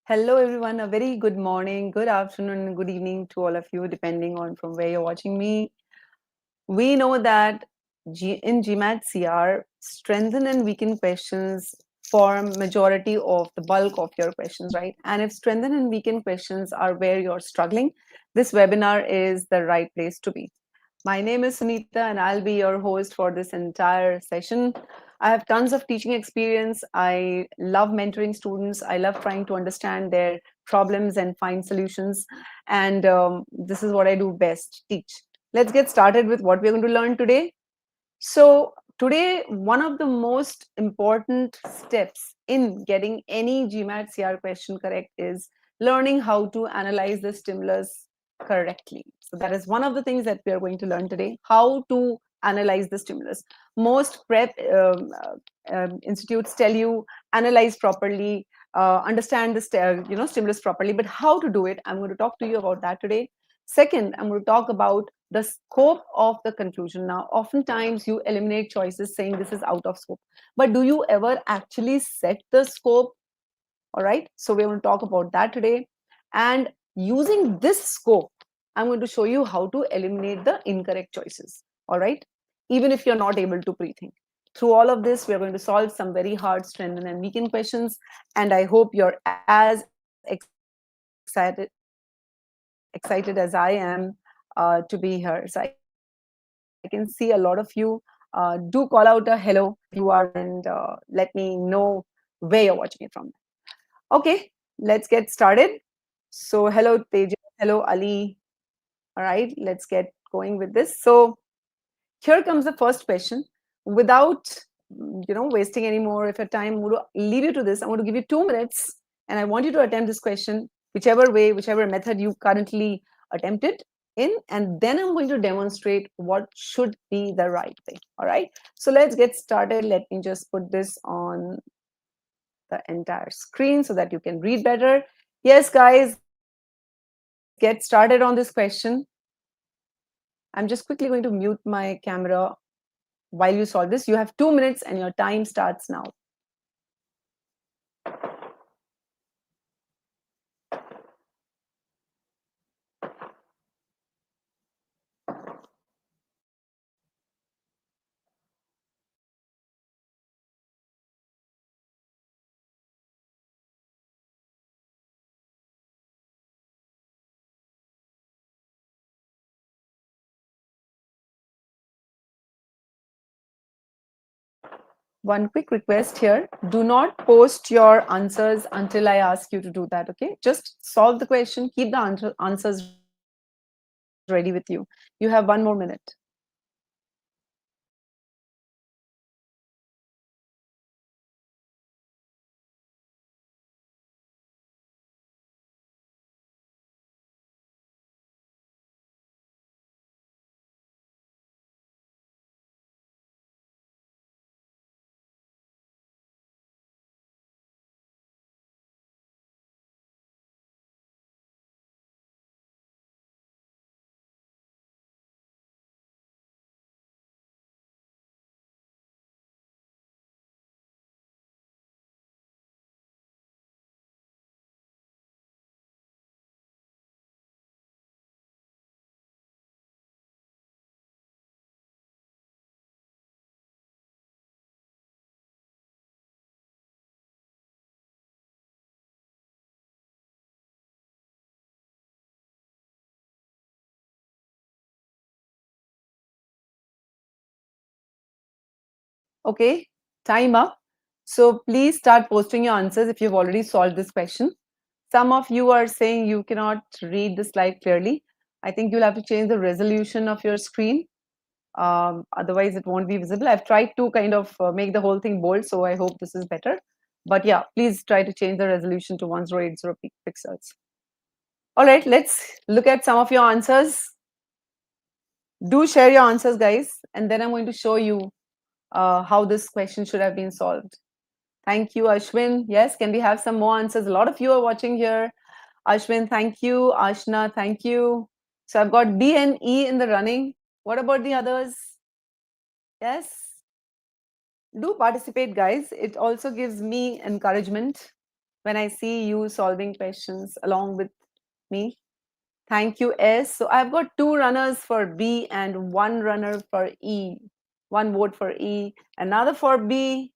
Hello, everyone. A very good morning, good afternoon, and good evening to all of you, depending on from where you're watching me. We know that in GMAT CR, strengthen and weaken questions form majority of the bulk of your questions, right? And if strengthen and weaken questions are where you're struggling, this webinar is the right place to be. My name is Sunita, and I'll be your host for this entire session. I have tons of teaching experience. I love mentoring students. I love trying to understand their problems and find solutions. And this is what I do best, teach. Let's get started with what we're going to learn today. So, today, one of the most important steps in getting any GMAT CR question correct is learning how to analyze the stimulus correctly. So, that is one of the things that we are going to learn today, how to analyze the stimulus. Most prep institutes tell you analyze properly, understand the stimulus properly, but how to do it, I'm going to talk to you about that today. Second, I'm going to talk about the scope of the conclusion. Now, oftentimes you eliminate choices saying this is out of scope, but do you ever actually set the scope? All right, so we're going to talk about that today. And using this scope, I'm going to show you how to eliminate the incorrect choices. All right, even if you're not able to pre-think. Through all of this, we're going to solve some very hard, strengthen, and weaken questions. And I hope you're as excited as I am to be here. So I can see a lot of you. Do call out a hello you are and let me know where you're watching it from. Okay, let's get started. So hello Teja, hello Ali. All right, let's get going with this. So here comes the first question. Without wasting any more of your time, I'm going to leave you to this. I'm going to give you 2 minutes, and I want you to attempt this question whichever way, whichever method you currently attempt it in, and then I'm going to demonstrate what should be the right way. All right, so let's get started. Let me just put this on the entire screen so that you can read better. Yes, guys, get started on this question. I'm just quickly going to mute my camera while you solve this. You have 2 minutes and your time starts now. One quick request here, do not post your answers until I ask you to do that. Okay, just solve the question, keep the answers ready with you. You have 1 more minute. Okay, time up. So please start posting your answers if you've already solved this question. Some of you are saying you cannot read the slide clearly. I think you'll have to change the resolution of your screen. Otherwise, it won't be visible. I've tried to kind of make the whole thing bold, so I hope this is better. But yeah, please try to change the resolution to 1080 pixels. All right, let's look at some of your answers. Do share your answers, guys, and then I'm going to show you how this question should have been solved. Thank you, Ashwin. Yes, can we have some more answers? A lot of you are watching here. Ashwin, thank you. Ashna, thank you. So I've got B and E in the running. What about the others? Yes. Do participate, guys. It also gives me encouragement. when I see you solving questions along with me. Thank you, S. So I've got two runners for B and one runner for E. One vote for E, another for B.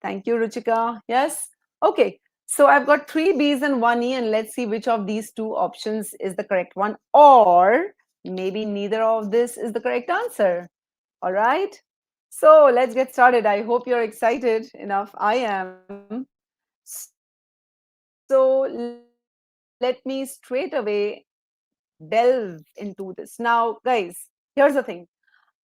Thank you, Ruchika. Yes. Okay. So I've got three B's and one E, and let's see which of these two options is the correct one, or maybe neither of this is the correct answer. All right. So let's get started. I hope you're excited enough. I am. So let me straight away delve into this. Now, guys, here's the thing.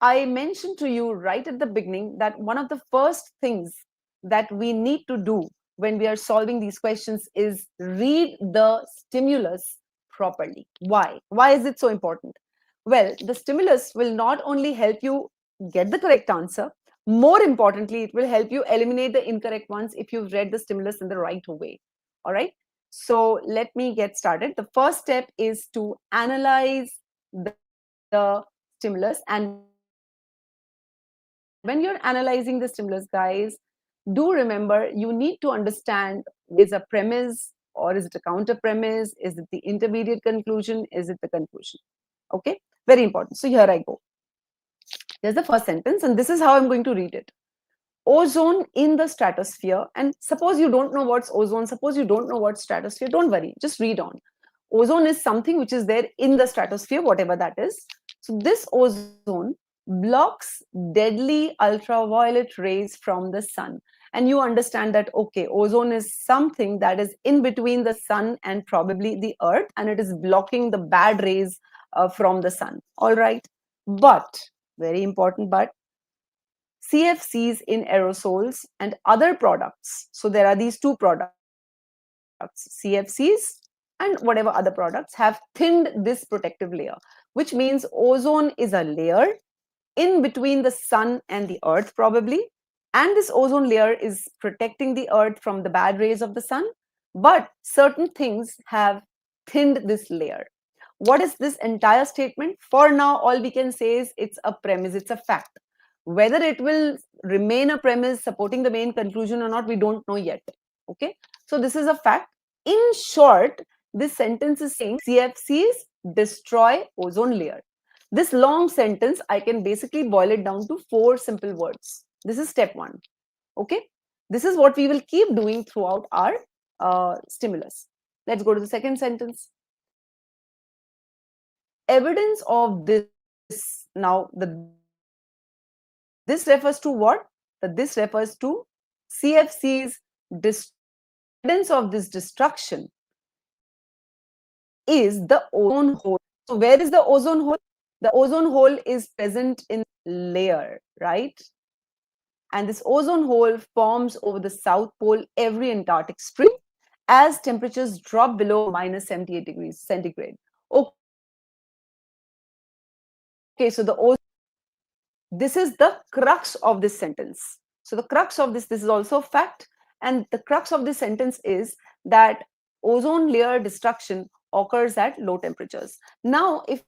I mentioned to you right at the beginning that one of the first things that we need to do when we are solving these questions is read the stimulus properly. Why is it so important? Well, the stimulus will not only help you get the correct answer, more importantly, it will help you eliminate the incorrect ones if you've read the stimulus in the right way. All right. So let me get started. The first step is to analyze the stimulus. And when you're analyzing the stimulus, guys, do remember you need to understand whether it is a premise or is it a counter premise? Is it the intermediate conclusion? Is it the conclusion? Okay, very important. So here I go. There's the first sentence, and this is how I'm going to read it. Ozone in the stratosphere. And suppose you don't know what's ozone, suppose you don't know what's stratosphere, don't worry, just read on. Ozone is something which is there in the stratosphere, whatever that is. So this ozone blocks deadly ultraviolet rays from the sun. And you understand that, okay, ozone is something that is in between the sun and probably the earth, and it is blocking the bad rays from the sun. All right. But, very important, but CFCs in aerosols and other products. So there are these two products, CFCs and whatever other products, have thinned this protective layer, which means ozone is a layer in between the sun and the earth, probably. And this ozone layer is protecting the earth from the bad rays of the sun. But certain things have thinned this layer. What is this entire statement? For now, all we can say is it's a premise, it's a fact. Whether it will remain a premise supporting the main conclusion or not, we don't know yet. Okay. So this is a fact. In short, this sentence is saying CFCs destroy ozone layer. This long sentence, I can basically boil it down to four simple words. This is step one. Okay. This is what we will keep doing throughout our stimulus. Let's go to the second sentence. Evidence of this, now this refers to what? That this refers to CFC's destruction. Evidence of this destruction is the ozone hole. So where is the ozone hole? The ozone hole is present in layer, right? And this ozone hole forms over the South Pole every Antarctic spring as temperatures drop below minus 78 degrees centigrade. Okay, so the ozone, this is the crux of this sentence. So the crux of this is also a fact, and the crux of this sentence is that ozone layer destruction occurs at low temperatures. Now, if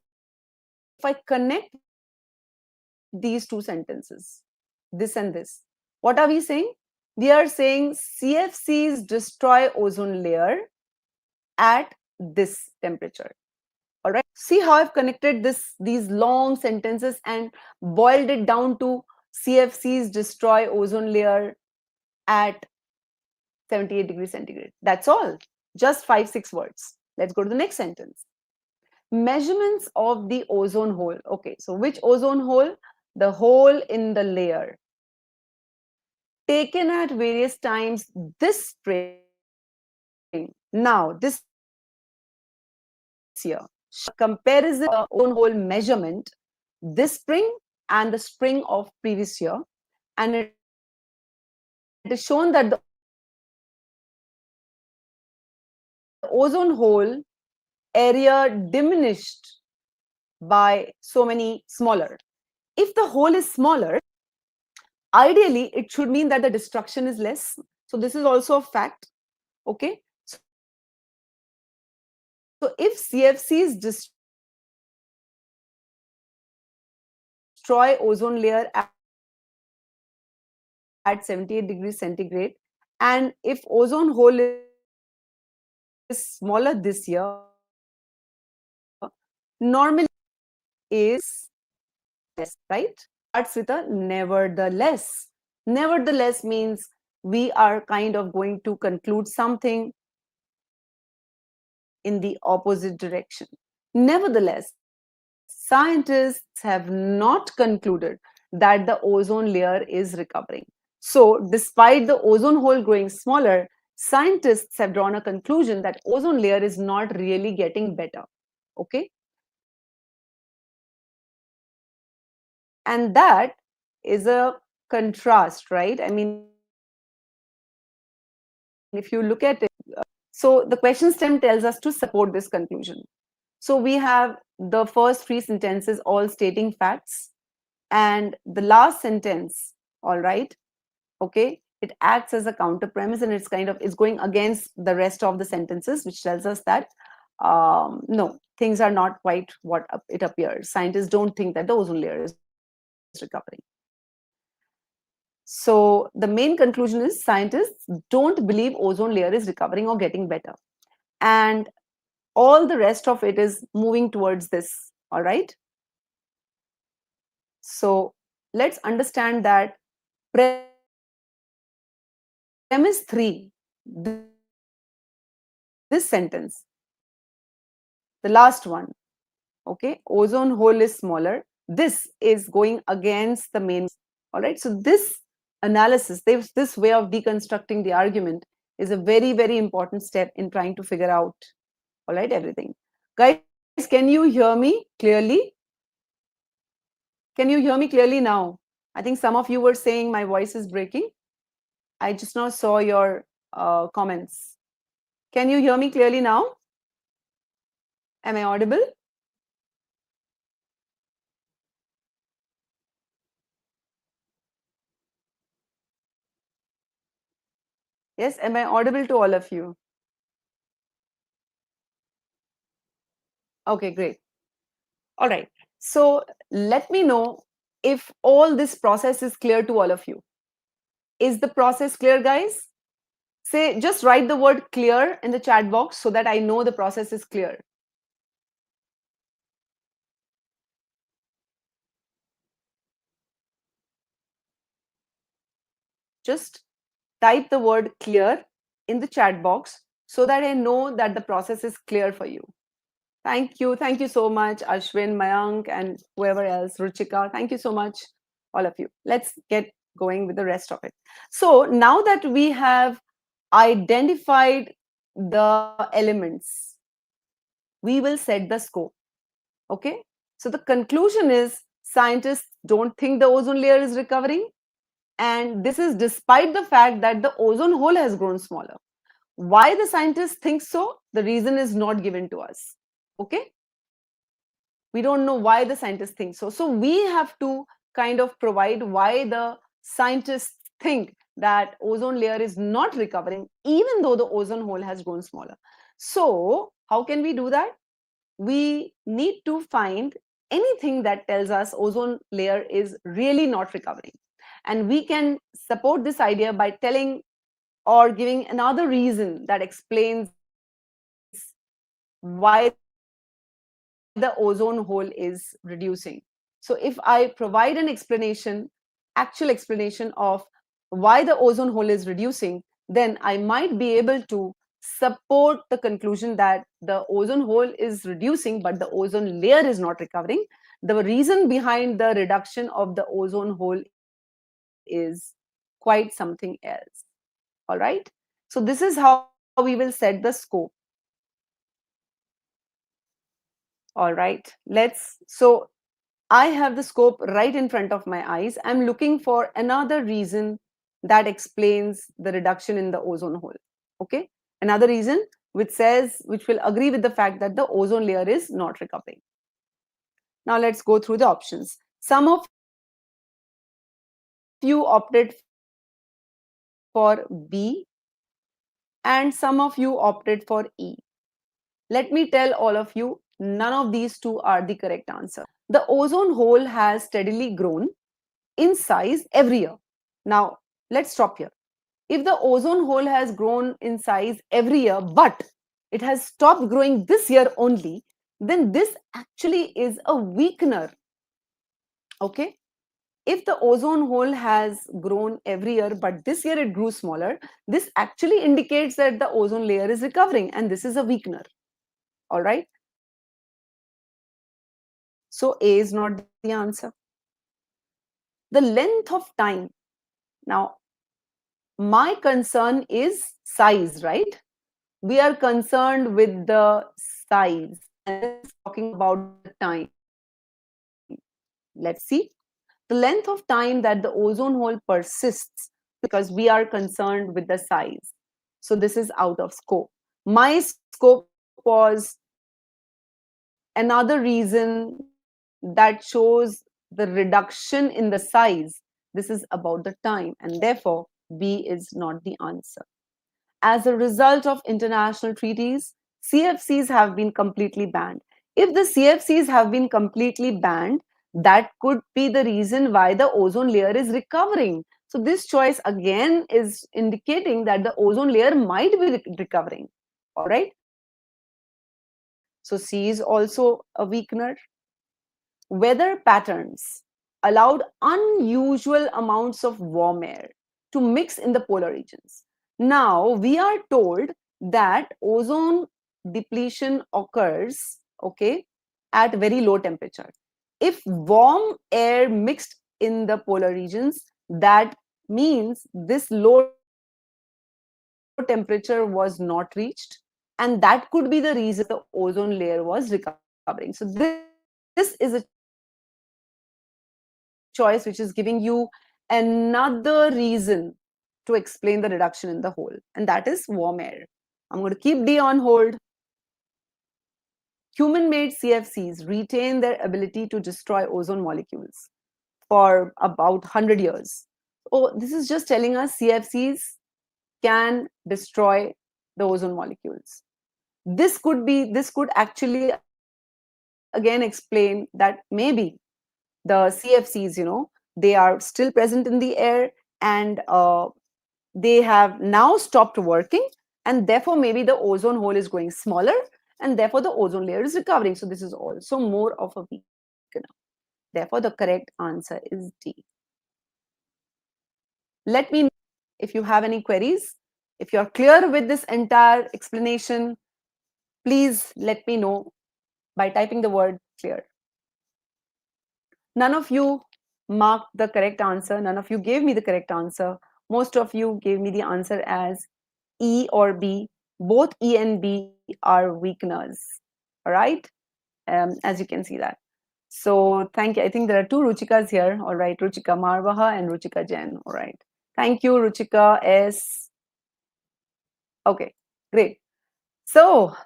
I connect these two sentences, this and this, what are we saying? We are saying CFCs destroy ozone layer at this temperature. All right. See how I've connected these long sentences and boiled it down to CFCs destroy ozone layer at 78 degrees centigrade. That's all. Just 5-6 words. Let's go to the next sentence. Measurements of the ozone hole. Okay, so which ozone hole? The hole in the layer. Taken at various times this spring. Now, this year, comparison the ozone hole measurement this spring and the spring of previous year, and it is shown that the ozone hole area diminished by so many smaller. If the hole is smaller, ideally it should mean that the destruction is less. So this is also a fact. Okay, so if CFCs destroy ozone layer at 78 degrees centigrade, and if ozone hole is smaller, then it should mean that the destruction is less. smaller this year, normally is less, right? Starts with a nevertheless. Nevertheless means we are kind of going to conclude something in the opposite direction. Nevertheless, scientists have not concluded that the ozone layer is recovering. So, despite the ozone hole growing smaller, scientists have drawn a conclusion that ozone layer is not really getting better. Okay? And that is a contrast, right? I mean, if you look at it, so the question stem tells us to support this conclusion. So we have the first three sentences all stating facts, and the last sentence, all right, okay, it acts as a counter premise, and it's going against the rest of the sentences, which tells us that no, things are not quite what it appears. Scientists don't think that the ozone layer is recovering. So the main conclusion is scientists don't believe ozone layer is recovering or getting better, and all the rest of it is moving towards this. All right. So let's understand that premise 3, this sentence, the last one, okay, ozone hole is smaller. This is going against the main premise. All right. So this analysis, this way of deconstructing the argument is a very, very important step in trying to figure out, all right, everything. Guys, can you hear me clearly? Can you hear me clearly now? I think some of you were saying my voice is breaking. I just now saw your comments. Can you hear me clearly now? Am I audible? Yes, am I audible to all of you? Okay, great. All right. So let me know if all this process is clear to all of you. Is the process clear, guys? Say, just write the word clear in the chat box so that I know the process is clear. Just type the word clear in the chat box so that I know that the process is clear for you. Thank you. Thank you so much, Ashwin, Mayank, and whoever else, Ruchika. Thank you so much, all of you. Let's get going with the rest of it. So now that we have identified the elements, we will set the scope. Okay. So the conclusion is scientists don't think the ozone layer is recovering. And this is despite the fact that the ozone hole has grown smaller. Why the scientists think so? The reason is not given to us. Okay. We don't know why the scientists think so. So we have to kind of provide why the scientists think that ozone layer is not recovering, even though the ozone hole has grown smaller. So how can we do that? We need to find anything that tells us ozone layer is really not recovering. And we can support this idea by telling or giving another reason that explains why the ozone hole is reducing. So if I provide an explanation, actual explanation of why the ozone hole is reducing, then I might be able to support the conclusion that the ozone hole is reducing, but the ozone layer is not recovering. The reason behind the reduction of the ozone hole is quite something else. All right. So this is how we will set the scope. All right. So I have the scope right in front of my eyes. I'm looking for another reason that explains the reduction in the ozone hole. Okay. Another reason which will agree with the fact that the ozone layer is not recovering. Now let's go through the options. Some of you opted for B and some of you opted for E. Let me tell all of you, none of these two are the correct answer. The ozone hole has steadily grown in size every year. Now, let's stop here. If the ozone hole has grown in size every year, but it has stopped growing this year only, then this actually is a weakener. Okay. If the ozone hole has grown every year, but this year it grew smaller, this actually indicates that the ozone layer is recovering and this is a weakener. All right. So A is not the answer. The length of time. Now, my concern is size, right? We are concerned with the size, and this is talking about the time. Let's see. The length of time that the ozone hole persists, because we are concerned with the size. So this is out of scope. My scope was another reason that shows the reduction in the size. This is about the time, and therefore B is not the answer. As a result of international treaties, CFCs have been completely banned. If the CFCs have been completely banned, that could be the reason why the ozone layer is recovering. So this choice again is indicating that the ozone layer might be recovering. All right. So C is also a weakener. Weather patterns allowed unusual amounts of warm air to mix in the polar regions. Now, we are told that ozone depletion occurs, okay, at very low temperature. If warm air mixed in the polar regions, that means this low temperature was not reached, and that could be the reason why the ozone layer was recovering. So this is a choice which is giving you another reason to explain the reduction in the hole, and that is warm air. I'm going to keep D on hold. Human made CFCs retain their ability to destroy ozone molecules for about 100 years. Oh, this is just telling us CFCs can destroy the ozone molecules. This could actually again explain that maybe the CFCs, they are still present in the air, and they have now stopped working, and therefore maybe the ozone hole is going smaller, and therefore the ozone layer is recovering. So this is also more of a weakener. Therefore the correct answer is D. Let me know if you have any queries. If you're clear with this entire explanation, please let me know by typing the word clear. None of you marked the correct answer. None of you gave me the correct answer. Most of you gave me the answer as E or B. Both E and B are weakeners. All right. As you can see that. So thank you. I think there are two Ruchikas here. All right. Ruchika Marvaha and Ruchika Jain. All right. Thank you, Ruchika S. Okay. Great. So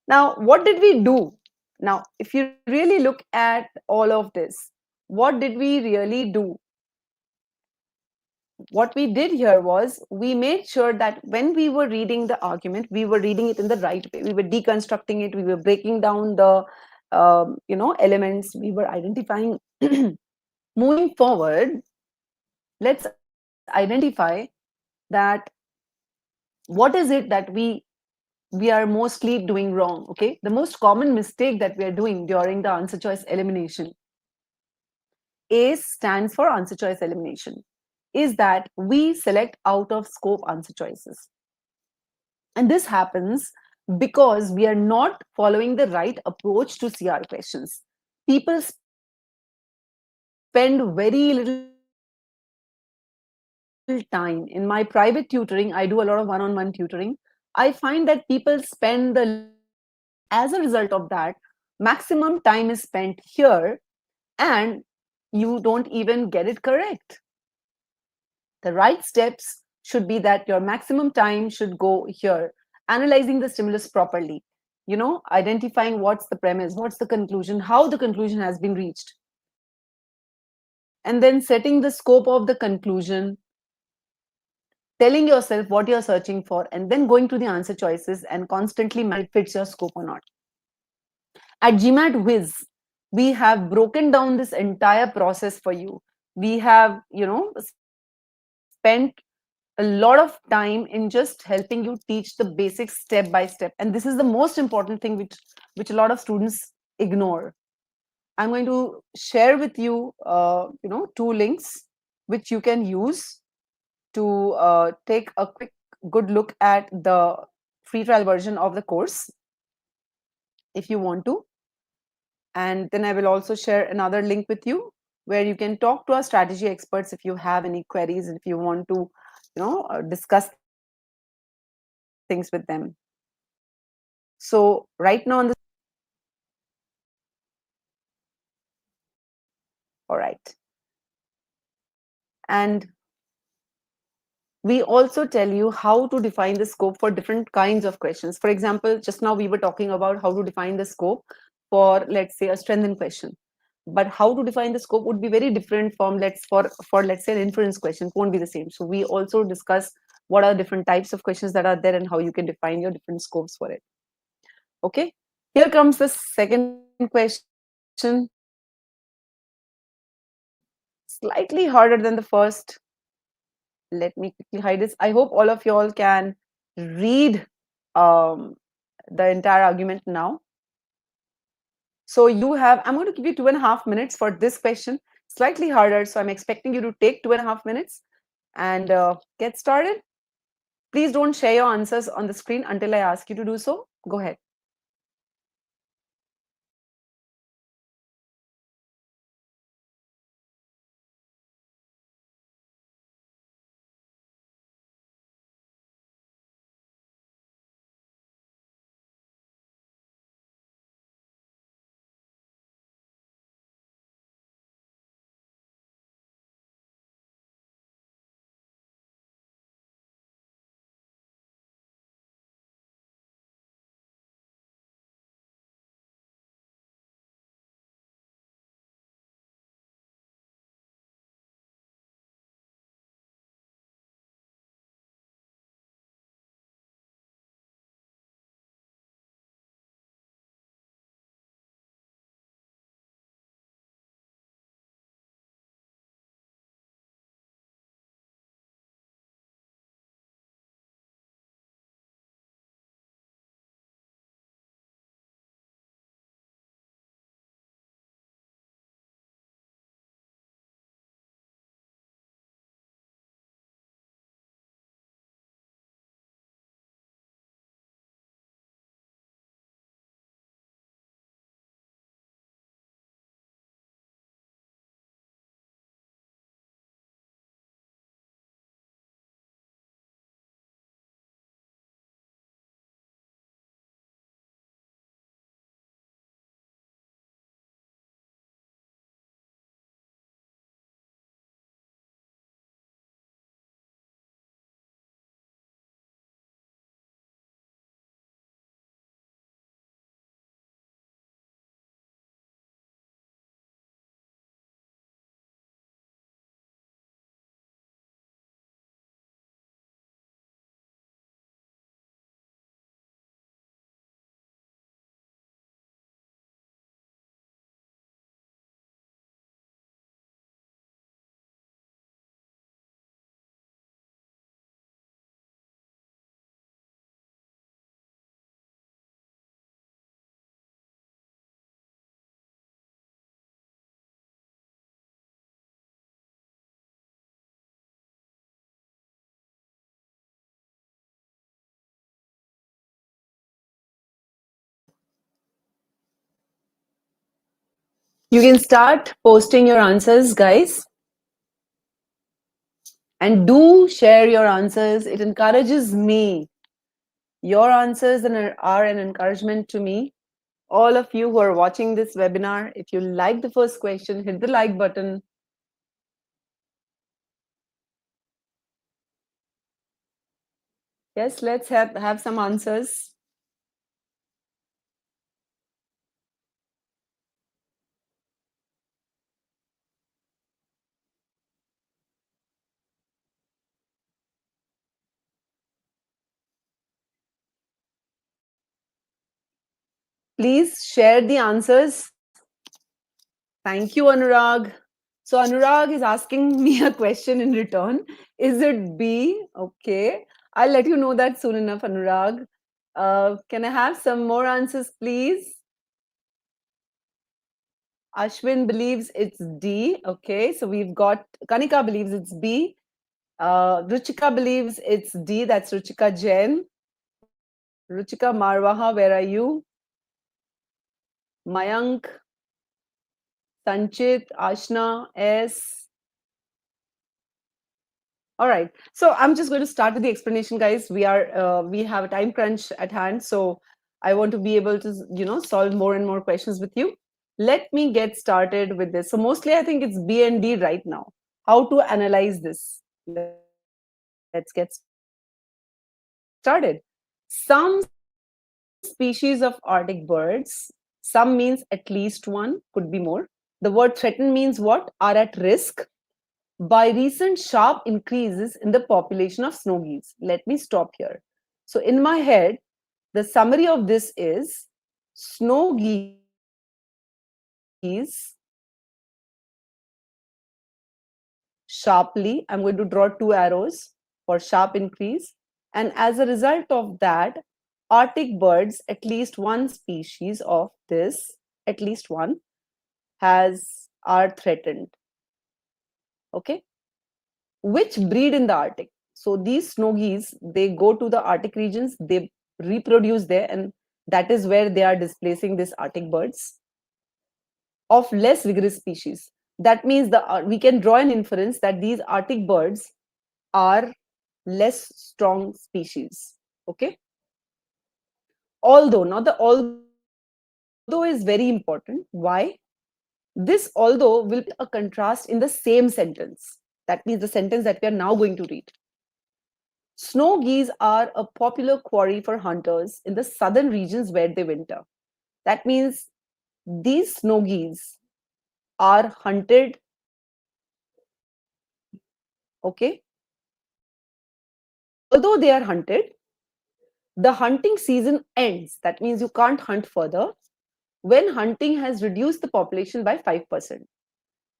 now what did we do? Now, if you really look at all of this, what did we really do? What we did here was we made sure that when we were reading the argument, we were reading it in the right way. We were deconstructing it. We were breaking down the elements. We were identifying. Moving forward, let's identify that what is it that we are mostly doing wrong. Okay, the most common mistake that we are doing during the answer choice elimination, A stands for answer choice elimination, is that we select out of scope answer choices. And this happens because we are not following the right approach to CR questions. People spend very little time. In my private tutoring, I do a lot of one-on-one tutoring. I find that people spend the least amount of time on CR questions. As a result of that, maximum time is spent here, and you don't even get it correct. The right steps should be that your maximum time should go here, analyzing the stimulus properly, identifying what's the premise, what's the conclusion, how the conclusion has been reached, and then setting the scope of the conclusion, telling yourself what you're searching for, and then going to the answer choices and constantly managing it fits your scope or not. At GMAT Whiz, we have broken down this entire process for you. We have, spent a lot of a lot of time in just helping you teach the basics step by step, and this is the most important thing which a lot of students ignore. I'm going to share with you, two links which you can use to take a quick good look at the free trial version of the course if you want to. And then I will also share another link with you where you can talk to our strategy experts if you have any queries, if you want to discuss things with them. So right now on the all right. And we also tell you how to define the scope for different kinds of questions. For example, just now we were talking about how to define the scope for, let's say, a strengthened question. But how to define the scope would be very different from let's say an inference question. It won't be the same. So we also discuss what are different types of questions that are there and how you can define your different scopes for it. Okay. Here comes the second question. Slightly harder than the first. Let me quickly hide this. I hope all of y'all can read um, the entire argument now. So I'm going to give you 2.5 minutes for this question. Slightly harder, so I'm expecting you to take 2.5 minutes and get started. Please don't share your answers on the screen until I ask you to do so. Go ahead. You can start posting your answers, guys. And do share your answers. It encourages me. Your answers are an encouragement to me. All of you who are watching this webinar, if you like the first question, hit the like button. Yes, let's have some answers. Please share the answers. Thank you, Anurag. So Anurag is asking me a question in return. Is it B? Okay. I'll let you know that soon enough, Anurag. Can I have some more answers, please? Ashwin believes it's D. Okay. So we've got Kanika believes it's B. Ruchika believes it's D. That's Ruchika Jain. Ruchika Marwaha, where are you? Mayank, Sanchit, Ashna, S. All right. So I'm just going to start with the explanation, guys. We have a time crunch at hand, so I want to be able to solve more and more questions with you. Let me get started with this. So mostly, I think it's B and D right now. How to analyze this? Let's get started. Some species of Arctic birds. Some means at least one, could be more. The word threaten means what? Are at risk by recent sharp increases in the population of snow geese. Let me stop here. So, in my head, the summary of this is snow geese are sharply, I'm going to draw two arrows for sharp increase. And as a result of that, Arctic birds, at least one species of this, at least one, are threatened. Okay. Which breed in the Arctic. So these snow geese, they go to the Arctic regions, they reproduce there, and that is where they are displacing these Arctic birds of less vigorous species. That means we can draw an inference that these Arctic birds are less strong species. Okay. Although, now the although is very important. Why? This although will a contrast in the same sentence. That means the sentence that we are now going to read. Snow geese are a popular quarry for hunters in the southern regions where they winter. That means these snow geese are hunted, okay? Although they are hunted, the hunting season ends. That means you can't hunt further when hunting has reduced the population by 5%.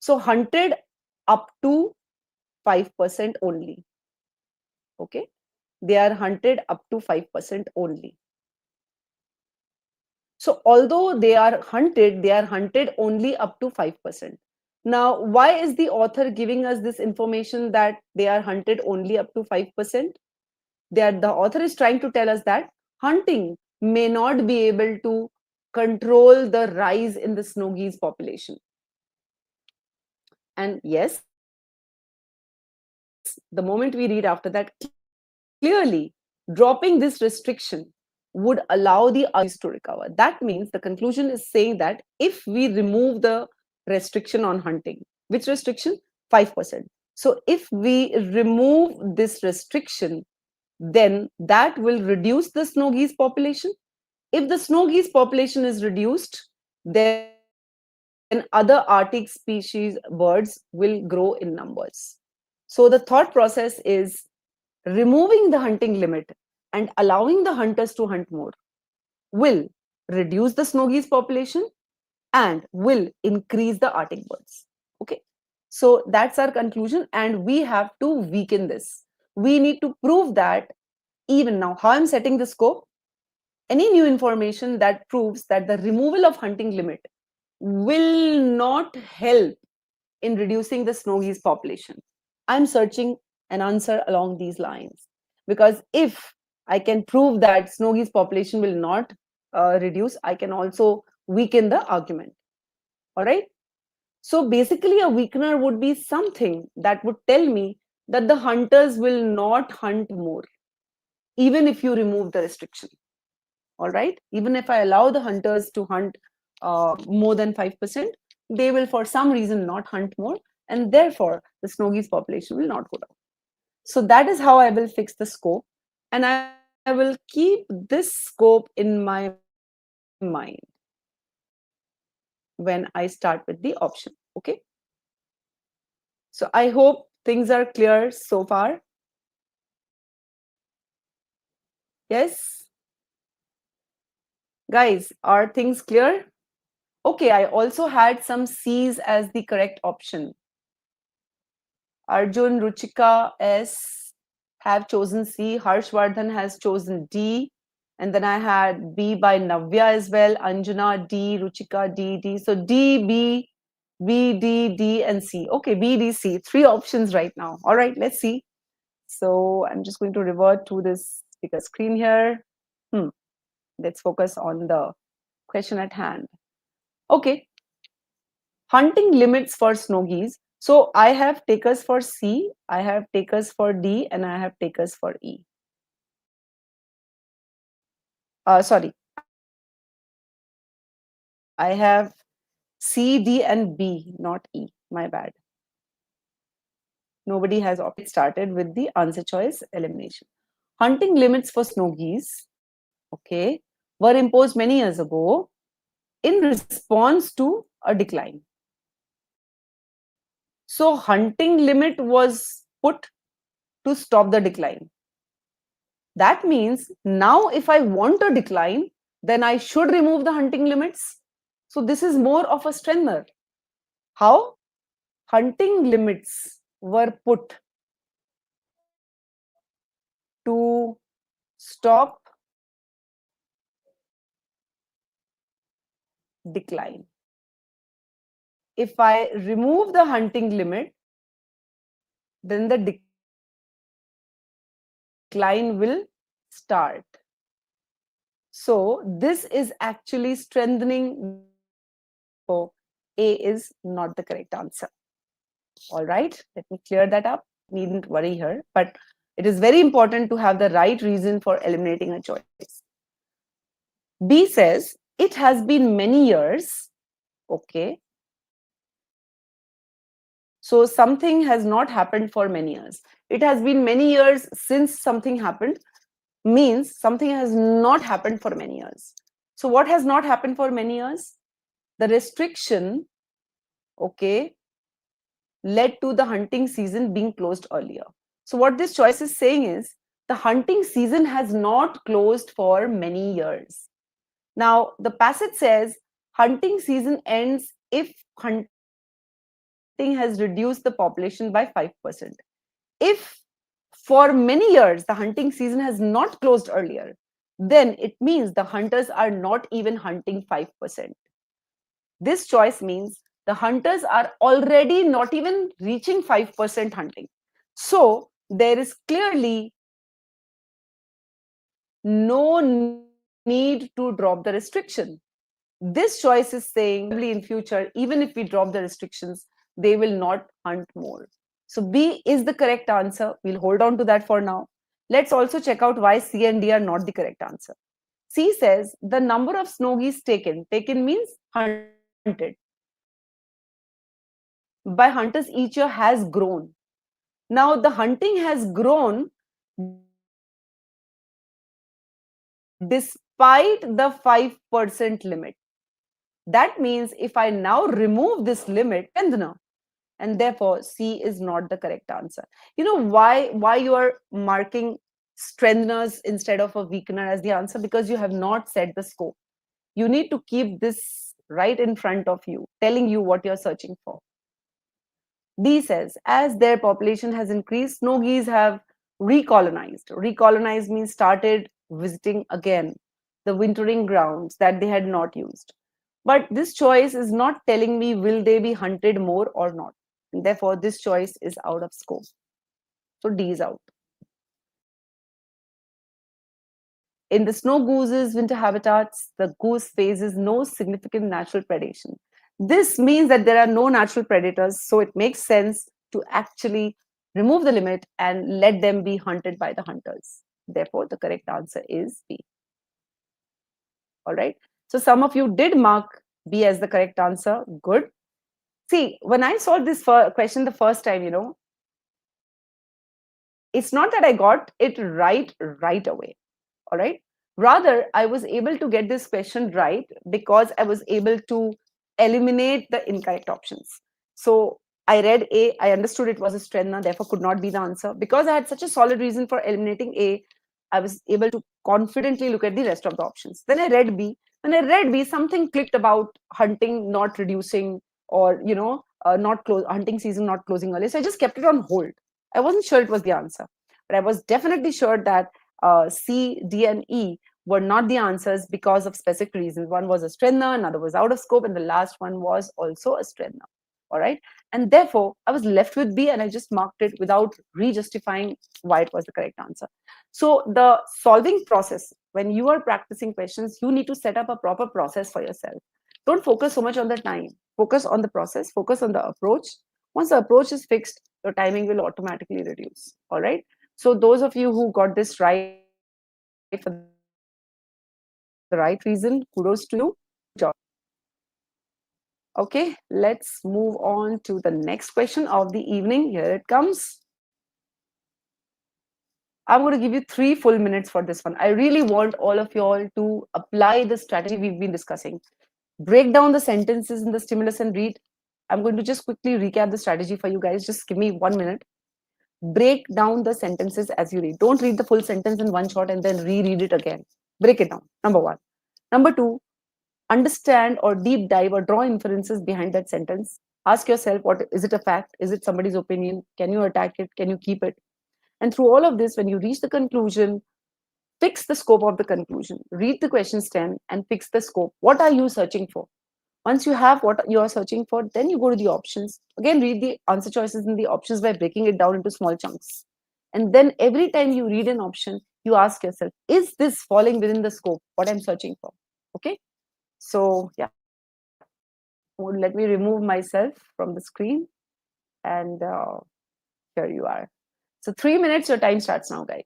So hunted up to 5% only, okay? They are hunted up to 5% only. So although they are hunted only up to 5%. Now, why is the author giving us this information that they are hunted only up to 5%? The author is trying to tell us that hunting may not be able to control the rise in the snow geese population. And yes, the moment we read after that, clearly dropping this restriction would allow the other species to recover. That means the conclusion is saying that if we remove the restriction on hunting, which restriction? 5%. So if we remove this restriction, then that will reduce the snow geese population. If the snow geese population is reduced, then other Arctic species birds will grow in numbers. So the thought process is removing the hunting limit and allowing the hunters to hunt more will reduce the snow geese population and will increase the Arctic birds. Okay. So that's our conclusion, and we have to weaken this. We need to prove that even now, how I'm setting the scope, any new information that proves that the removal of hunting limit will not help in reducing the snow geese population. I'm searching an answer along these lines, because if I can prove that snow geese population will not reduce, I can also weaken the argument. All right. So basically, a weakener would be something that would tell me that the hunters will not hunt more, even if you remove the restriction. All right. Even if I allow the hunters to hunt more than 5%, they will for some reason not hunt more, and therefore the snow geese population will not go down. So that is how I will fix the scope, and I will keep this scope in my mind when I start with the option. Okay. So I hope things are clear so far. Yes, guys, are things clear? Okay, I also had some C's as the correct option. Arjun, Ruchika S have chosen C. Harshvardhan has chosen D. And then I had B by Navya as well. Anjana, D. Ruchika, D, D. So D, B, B, D, D, and C. Okay, B, D, C. Three options right now. All right, let's see. So I'm just going to revert to this speaker screen here. Let's focus on the question at hand. Okay, hunting limits for snow geese. So I have takers for C, I have takers for D, and I have takers for E. Sorry, I have C, D, and B, not E. My bad. Nobody has started with the answer choice elimination. Hunting limits for snow geese, okay, were imposed many years ago in response to a decline. So hunting limit was put to stop the decline. That means now if I want a decline, then I should remove the hunting limits. So this is more of a strengthener. How? Hunting limits were put to stop decline. If I remove the hunting limit, then the decline will start. So this is actually strengthening. So A is not the correct answer. All right, let me clear that up. Needn't worry here, but it is very important to have the right reason for eliminating a choice. B says, it has been many years. Okay. So something has not happened for many years. It has been many years since something happened, means something has not happened for many years. So what has not happened for many years? The restriction, okay, led to the hunting season being closed earlier. So what this choice is saying is the hunting season has not closed for many years. Now, the passage says hunting season ends if hunting has reduced the population by 5%. If for many years the hunting season has not closed earlier, then it means the hunters are not even hunting 5%. This choice means the hunters are already not even reaching 5% hunting. So there is clearly no need to drop the restriction. This choice is saying in future, even if we drop the restrictions, they will not hunt more. So B is the correct answer. We'll hold on to that for now. Let's also check out why C and D are not the correct answer. C says the number of snow geese taken means hunted, by hunters each year has grown. Now the hunting has grown despite the 5% limit. That means if I now remove this limit, and therefore C is not the correct answer. You know why you are marking strengtheners instead of a weakener as the answer? Because you have not set the scope. You need to keep this right in front of you, telling you what you're searching for. D says, as their population has increased, snow geese have recolonized. Recolonized means started visiting again the wintering grounds that they had not used. But this choice is not telling me will they be hunted more or not. And therefore, this choice is out of scope. So D is out. In the snow goose's winter habitats, the goose faces no significant natural predation. This means that there are no natural predators, so it makes sense to actually remove the limit and let them be hunted by the hunters. Therefore, the correct answer is B. All right. So some of you did mark B as the correct answer. Good. See, when I solved this question the first time, it's not that I got it right away. All right. Rather, I was able to get this question right because I was able to eliminate the incorrect options. So I read A, I understood it was a strengthener, therefore could not be the answer. Because I had such a solid reason for eliminating A, I was able to confidently look at the rest of the options. Then I read B. When I read B, something clicked about hunting not reducing or not close hunting season not closing early. So I just kept it on hold. I wasn't sure it was the answer, but I was definitely sure that C, D, and E were not the answers because of specific reasons. One was a strengthener, another was out of scope, and the last one was also a strengthener. All right. And therefore, I was left with B, and I just marked it without re-justifying why it was the correct answer. So the solving process, when you are practicing questions, you need to set up a proper process for yourself. Don't focus so much on the time. Focus on the process, focus on the approach. Once the approach is fixed, your timing will automatically reduce. All right. So those of you who got this right for the right reason, kudos to you. Good job. Okay, let's move on to the next question of the evening. Here it comes. I'm going to give you 3 full minutes for this one. I really want all of you all to apply the strategy we've been discussing. Break down the sentences in the stimulus and read. I'm going to just quickly recap the strategy for you guys. Just give me 1 minute. Break down the sentences as you read. Don't read the full sentence in one shot and then reread it again. Break it down. Number one. Number two, understand or deep dive or draw inferences behind that sentence. Ask yourself, what is it a fact? Is it somebody's opinion? Can you attack it? Can you keep it? And through all of this, when you reach the conclusion, fix the scope of the conclusion. Read the questions 10 and fix the scope. What are you searching for? Once you have what you are searching for, then you go to the options. Again, read the answer choices in the options by breaking it down into small chunks. And then every time you read an option, you ask yourself, is this falling within the scope, what I'm searching for? Okay. So, yeah, let me remove myself from the screen. And here you are. So, 3 minutes, your time starts now, guys.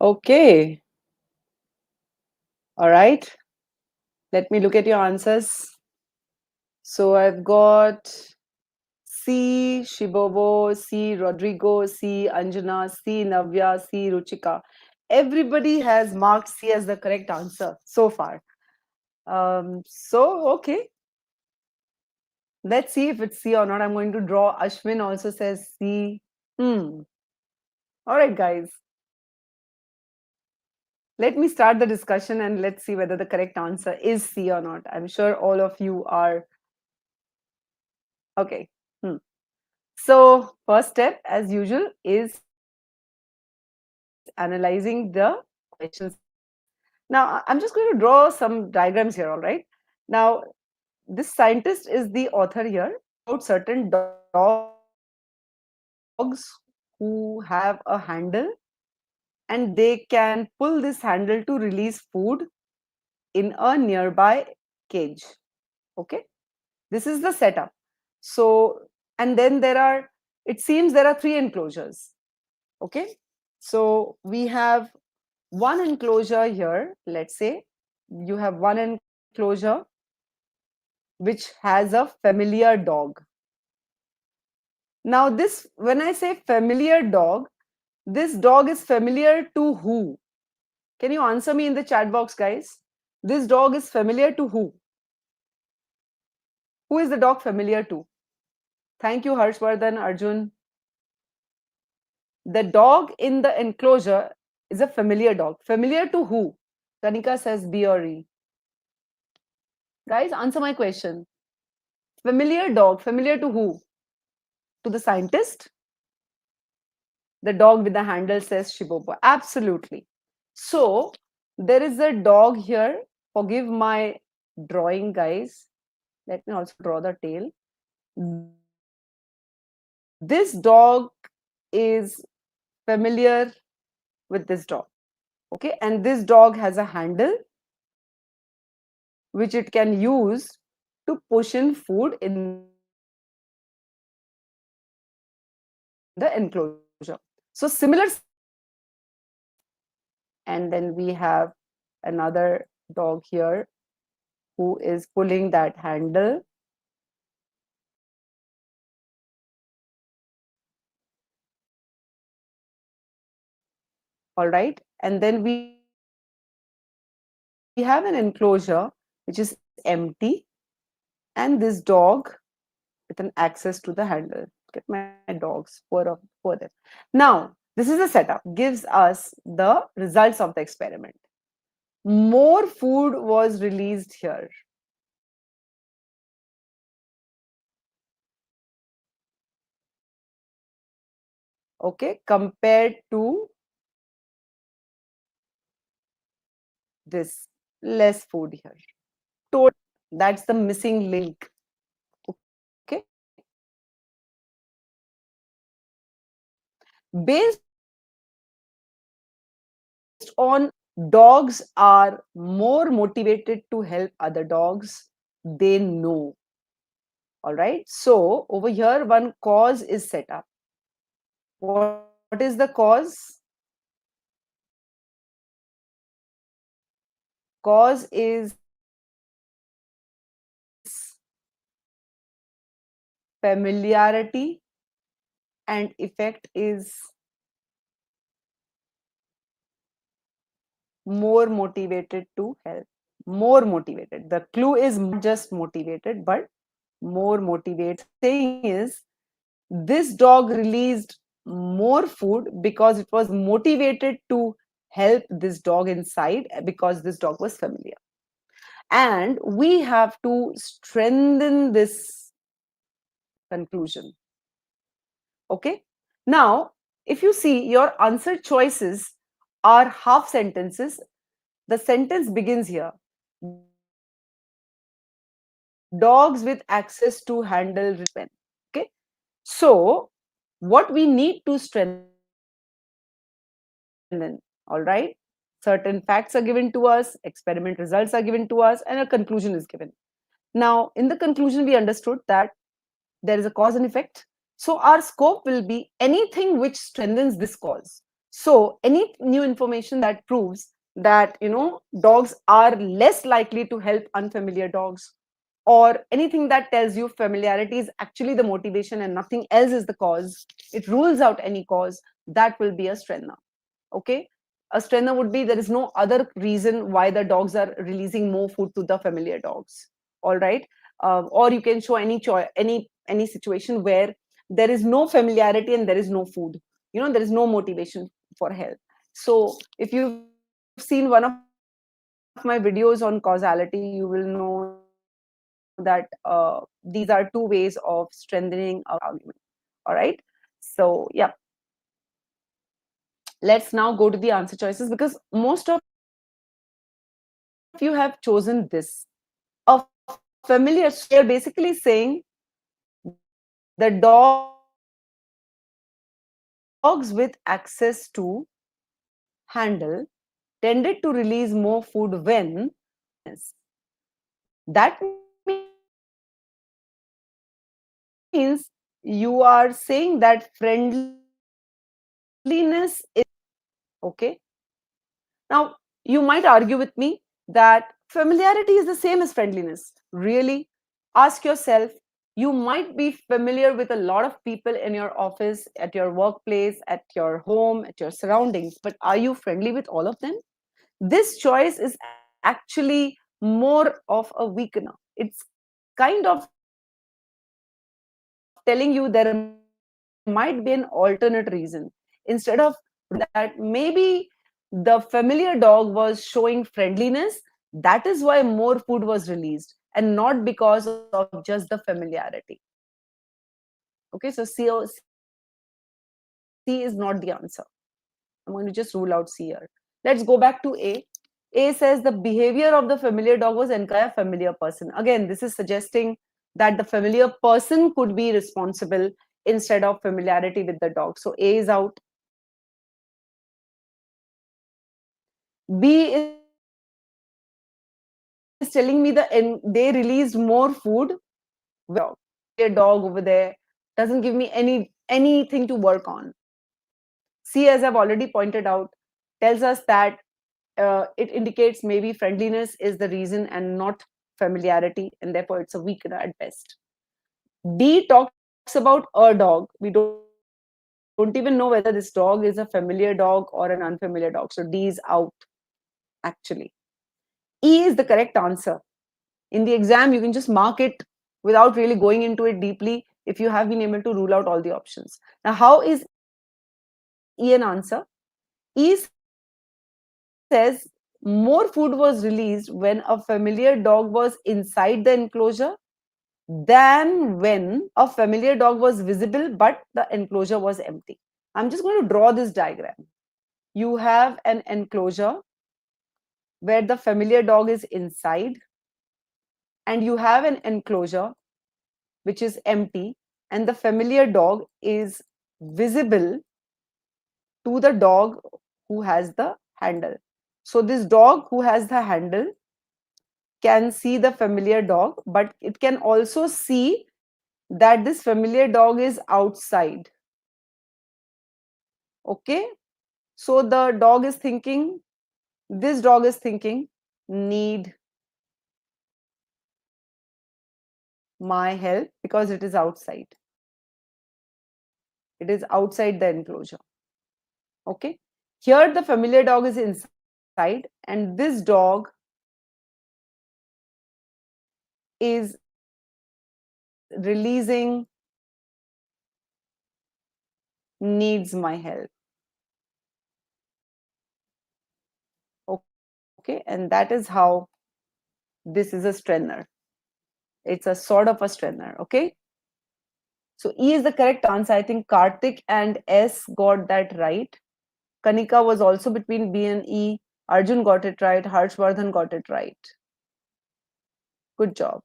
Okay. All right. Let me look at your answers. So I've got C. Shibobo, C. Rodrigo, C. Anjana, C. Navya, C. Ruchika. Everybody has marked C as the correct answer so far. Okay. Let's see if it's C or not. I'm going to draw. Ashwin also says C. Hmm. All right, guys. Let me start the discussion and let's see whether the correct answer is C or not. I'm sure all of you are. Okay. Hmm. So, first step, as usual, is analyzing the questions. Now, I'm just going to draw some diagrams here, all right? Now, this scientist is the author here about certain dogs who have a handle and they can pull this handle to release food in a nearby cage. Okay, this is the setup. So, and then it seems there are three enclosures. Okay, so we have one enclosure here. Let's say you have one enclosure which has a familiar dog. Now, this, when I say familiar dog, this dog is familiar to who? Can you answer me in the chat box, guys? This dog is familiar to who? Who is the dog familiar to? Thank you, Harshvardhan, Arjun. The dog in the enclosure is a familiar dog. Familiar to who? Kanika says B or E. Guys, answer my question. Familiar dog, familiar to who? To the scientist? The dog with the handle says Shibobo. Absolutely. So, there is a dog here. Forgive my drawing, guys. Let me also draw the tail. This dog is familiar with this dog. Okay, and this dog has a handle which it can use to push in food in the enclosure. So, similar setup. And then we have another dog here who is pulling that handle. All right, and then we have an enclosure which is empty, and this dog with an access to the handle. Look at my dogs, poor them. Now, this is the setup, gives us the results of the experiment. More food was released here. Okay, compared to this, less food here. Total, that's the missing link. Okay, based on dogs are more motivated to help other dogs, they know. All right, so over here one cause is set up. What is the cause? Cause is familiarity and effect is more motivated to help. More motivated. The clue is not just motivated, but more motivated. Saying is, this dog released more food because it was motivated to help this dog inside because this dog was familiar. And we have to strengthen this conclusion. Okay. Now, if you see your answer choices are half sentences, the sentence begins here. Dogs with access to handle when. Okay. So, what we need to strengthen, all right? Certain facts are given to us, experiment results are given to us, and a conclusion is given. Now, in the conclusion, we understood that there is a cause and effect. So, our scope will be anything which strengthens this cause. So any new information that proves that, dogs are less likely to help unfamiliar dogs, or anything that tells you familiarity is actually the motivation and nothing else is the cause, it rules out any cause, that will be a strengthener. Okay, a strengthener would be there is no other reason why the dogs are releasing more food to the familiar dogs. All right. Or you can show any situation where there is no familiarity and there is no food, there is no motivation for help. So if you've seen one of my videos on causality, you will know that these are two ways of strengthening a argument. All right. So yeah, let's now go to the answer choices, because most of you have chosen this. A familiar, so they are basically saying the dogs with access to handle tended to release more food when familiarity increased. That means you are saying that friendliness is okay. Now, you might argue with me that familiarity is the same as friendliness. Really? Ask yourself. You might be familiar with a lot of people in your office, at your workplace, at your home, at your surroundings, but are you friendly with all of them? This choice is actually more of a weakener. It's kind of telling you there might be an alternate reason. Instead of relying on that maybe the familiar dog was showing friendliness, that is why more food was released, and not because of just the familiarity. Okay, so C is not the answer. I'm going to just rule out C here. Let's go back to A. A says the behavior of the familiar dog was encouraged by a familiar person. Again, this is suggesting that the familiar person could be responsible instead of familiarity with the dog. So A is out. B is telling me they released more food when a familiar dog. Familiar dog over there doesn't give me anything to work on. C, as I've already pointed out, tells us that it indicates maybe friendliness is the reason and not familiarity, and therefore it's a weakener at best. D talks about a dog. We don't even know whether this dog is a familiar dog or an unfamiliar dog. So D is out, actually. E is the correct answer. In the exam, you can just mark it without really going into it deeply if you have been able to rule out all the options. Now, how is E an answer? E says more food was released when a familiar dog was inside the enclosure than when a familiar dog was visible but the enclosure was empty. I'm just going to draw this diagram. You have an enclosure where the familiar dog is inside, and you have an enclosure which is empty, and the familiar dog is visible to the dog who has the handle. So this dog who has the handle can see the familiar dog, but it can also see that this familiar dog is outside. Okay, so the dog is thinking, this dog is thinking, need my help because it is outside. It is outside the enclosure. Okay, here the familiar dog is inside, and this dog is releasing needs my help. Okay, and that is how this is a strengthener. It's a sort of a strengthener. Okay, so E is the correct answer. I think Karthik and S got that right. Kanika was also between B and E. Arjun got it right. Harshvardhan got it right. Good job.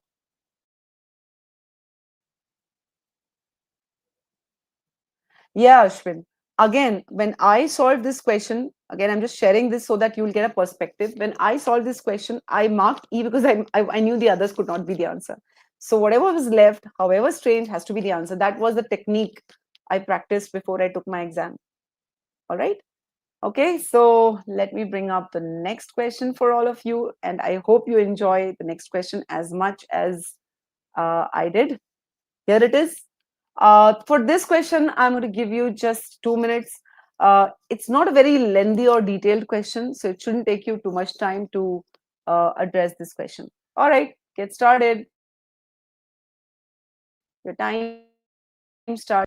Yeah, Ashwin. Again, when I solved this question, again, I'm just sharing this so that you'll get a perspective. When I solved this question, I marked E because I knew the others could not be the answer. So whatever was left, however strange, has to be the answer. That was the technique I practiced before I took my exam. All right. Okay, so let me bring up the next question for all of you, and I hope you enjoy the next question as much as I did. Here it is. For this question, I'm going to give you just 2 minutes. It's not a very lengthy or detailed question, so it shouldn't take you too much time to address this question. All right, get started. Your time starts now.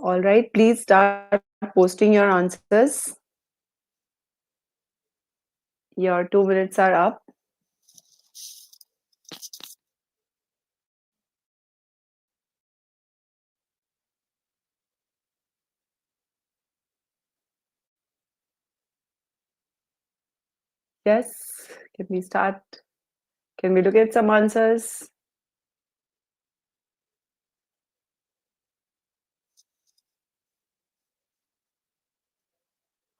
All right, please start posting your answers. Your 2 minutes are up. Yes, can we start? Can we look at some answers?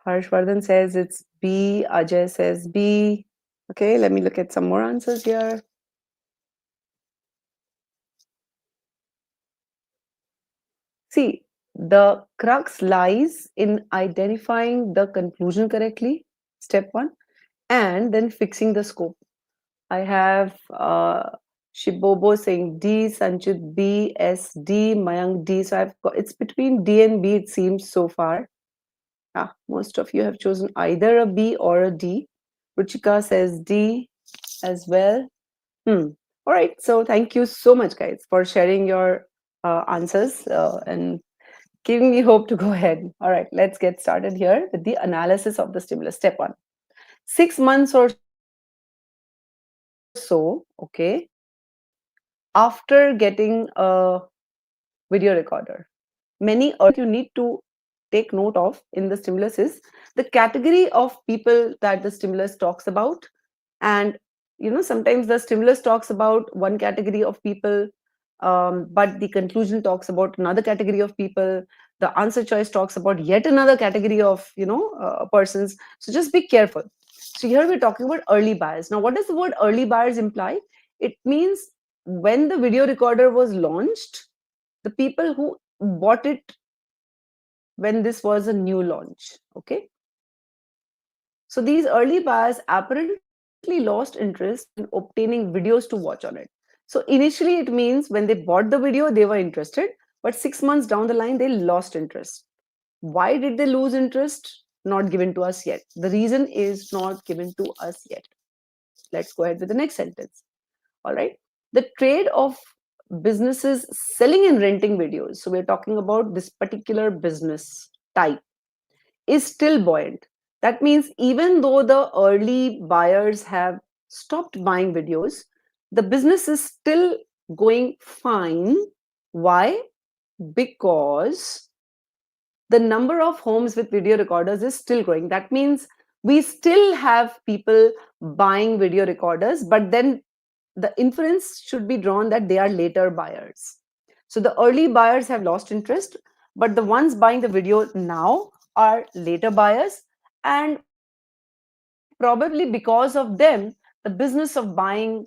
Harshvardhan says it's B. Ajay says B. Okay, let me look at some more answers here. See, the crux lies in identifying the conclusion correctly, step one, and then fixing the scope. I have Shibobo saying D, Sanchit B, S D, Mayank D. So I've got it's between D and B, it seems so far. Ah, most of you have chosen either a B or a D. Ruchika says D as well. Hmm. All right. So thank you so much, guys, for sharing your answers and giving me hope to go ahead. All right. Let's get started here with the analysis of the stimulus. Step one. 6 months or so, okay, after getting a video recorder, many urgent things that you need to take note of in the stimulus is the category of people that the stimulus talks about. And sometimes the stimulus talks about one category of people, but the conclusion talks about another category of people. The answer choice talks about yet another category of persons. So just be careful. So here we're talking about early buyers. Now what does the word early buyers imply? It means when the video recorder was launched, the people who bought it when this was a new launch. Okay, so these early buyers apparently lost interest in obtaining videos to watch on it. So initially, it means when they bought the video, they were interested, but 6 months down the line, they lost interest. Why did they lose interest? Not given to us yet. The reason is not given to us yet. Let's go ahead with the next sentence. All right. The trade of businesses selling and renting videos. So we're talking about this particular business type is still buoyant. That means even though the early buyers have stopped buying videos, the business is still going fine. Why? Because the number of homes with video recorders is still growing. That means we still have people buying video recorders, but then the inference should be drawn that they are later buyers. So the early buyers have lost interest, but the ones buying the video now are later buyers. And probably because of them, the business of buying,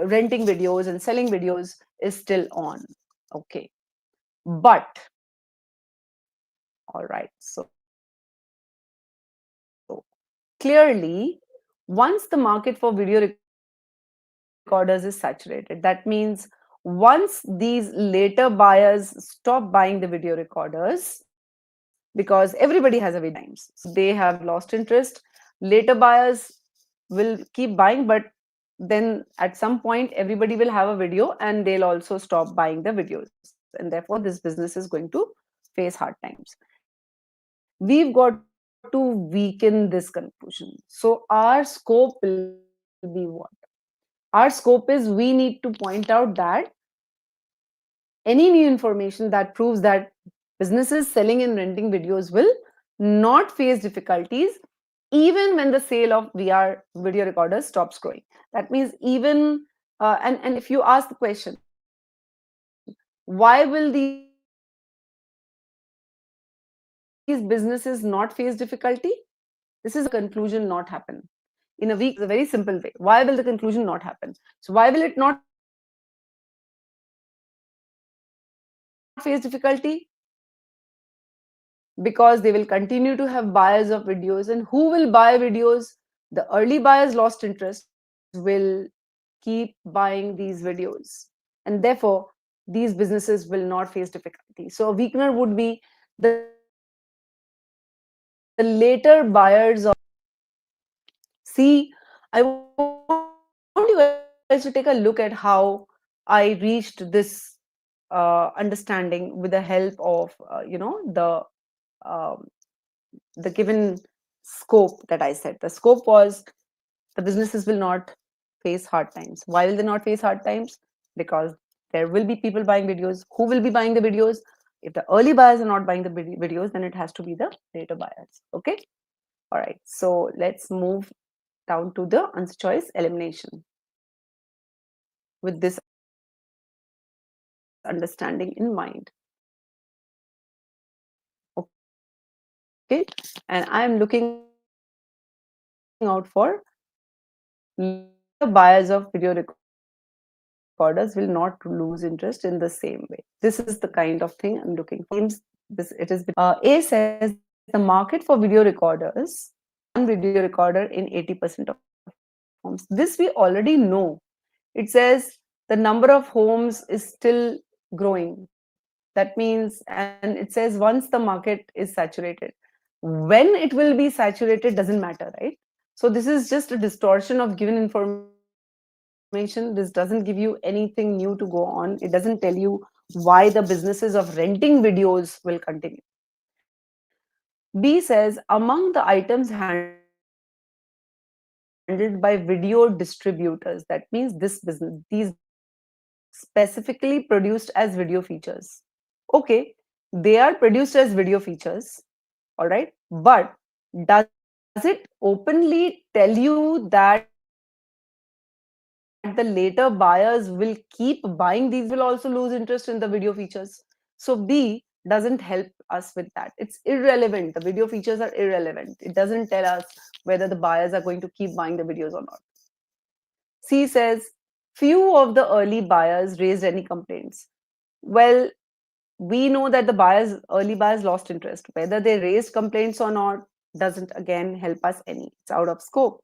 renting videos and selling videos is still on. Okay. But, all right. So clearly, once the market for video recorders is saturated, that means once these later buyers stop buying the video recorders, because everybody has a video times, so they have lost interest. Later buyers will keep buying, but then at some point everybody will have a video and they'll also stop buying the videos, and therefore this business is going to face hard times. We've got to weaken this conclusion. So our scope will be what? Our scope is we need to point out that any new information that proves that businesses selling and renting videos will not face difficulties even when the sale of VR video recorders stops growing. That means even and if you ask the question, why will these businesses not face difficulty? This is a very simple way. Why will the conclusion not happen? In a week, will the conclusion not happen? In a week, this is a very simple way. Why will the conclusion not happen? So why will it not face difficulty? Because they will continue to have buyers of videos. And who will buy videos? The early buyers will lost interest, will keep buying these videos, and therefore these businesses will not face difficulty. So a weakener would be the later buyers of videos. See, I want you guys to take a look at how I reached this understanding with the help of um, the given scope that I said. The scope was the businesses will not face hard times. Why will they not face hard times? Because there will be people buying videos. Who will be buying the videos? If the early buyers are not buying the videos, then it has to be the later buyers. Okay. All right. So let's move down to the answer choice elimination with this understanding in mind. Okay. And I am looking out for later buyers of video recorders will not lose interest in the same way. This is the kind of thing I'm looking for. A says the market for video recorders one video recorder in 80% of homes. This we already know. It says the number of homes is still growing. That means, and it says once the market is saturated. When it will be saturated doesn't matter, right? So this is just a distortion of given information. This doesn't give you anything new to go on. It doesn't tell you why the businesses of renting videos will continue. B says among the items handled by video distributors, that means these businesses specifically produced as video features. Okay, they are produced as video features, all right, but does it openly tell you that the later buyers will keep buying these videos? No, because if the later buyers will keep buying these, will also lose interest in the video features. So B doesn't help us with that. It's irrelevant. The video features are irrelevant. It doesn't tell us whether the buyers are going to keep buying the videos or not. C says few of the early buyers raised any complaints. Well, we know that the early buyers lost interest. Whether they raised complaints or not doesn't again help us any. It's out of scope.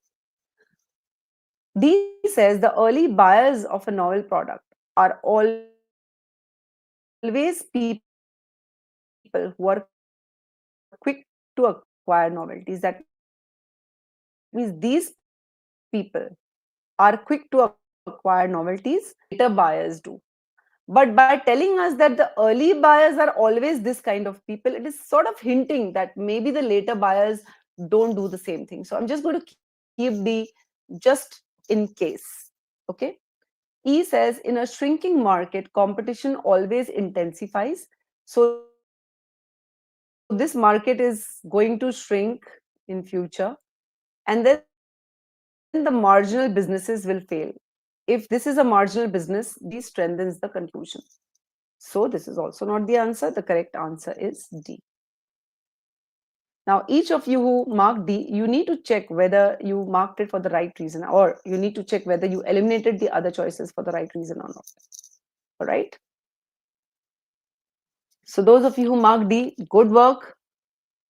D says the early buyers of a novel product are always people who are quick to acquire novelties. That means these people are quick to acquire novelties. Later buyers do. But by telling us that the early buyers are always this kind of people, it is sort of hinting that maybe the later buyers don't do the same thing. So I'm just going to keep D just in case. Okay. E says in a shrinking market, competition always intensifies. So this market is going to shrink in future. And then the marginal businesses will fail. If this is a marginal business, D strengthens the conclusion. So this is also not the answer. The correct answer is D. Now, each of you who marked D, you need to check whether you marked it for the right reason, or you need to check whether you eliminated the other choices for the right reason or not. All right. So those of you who marked D, good work.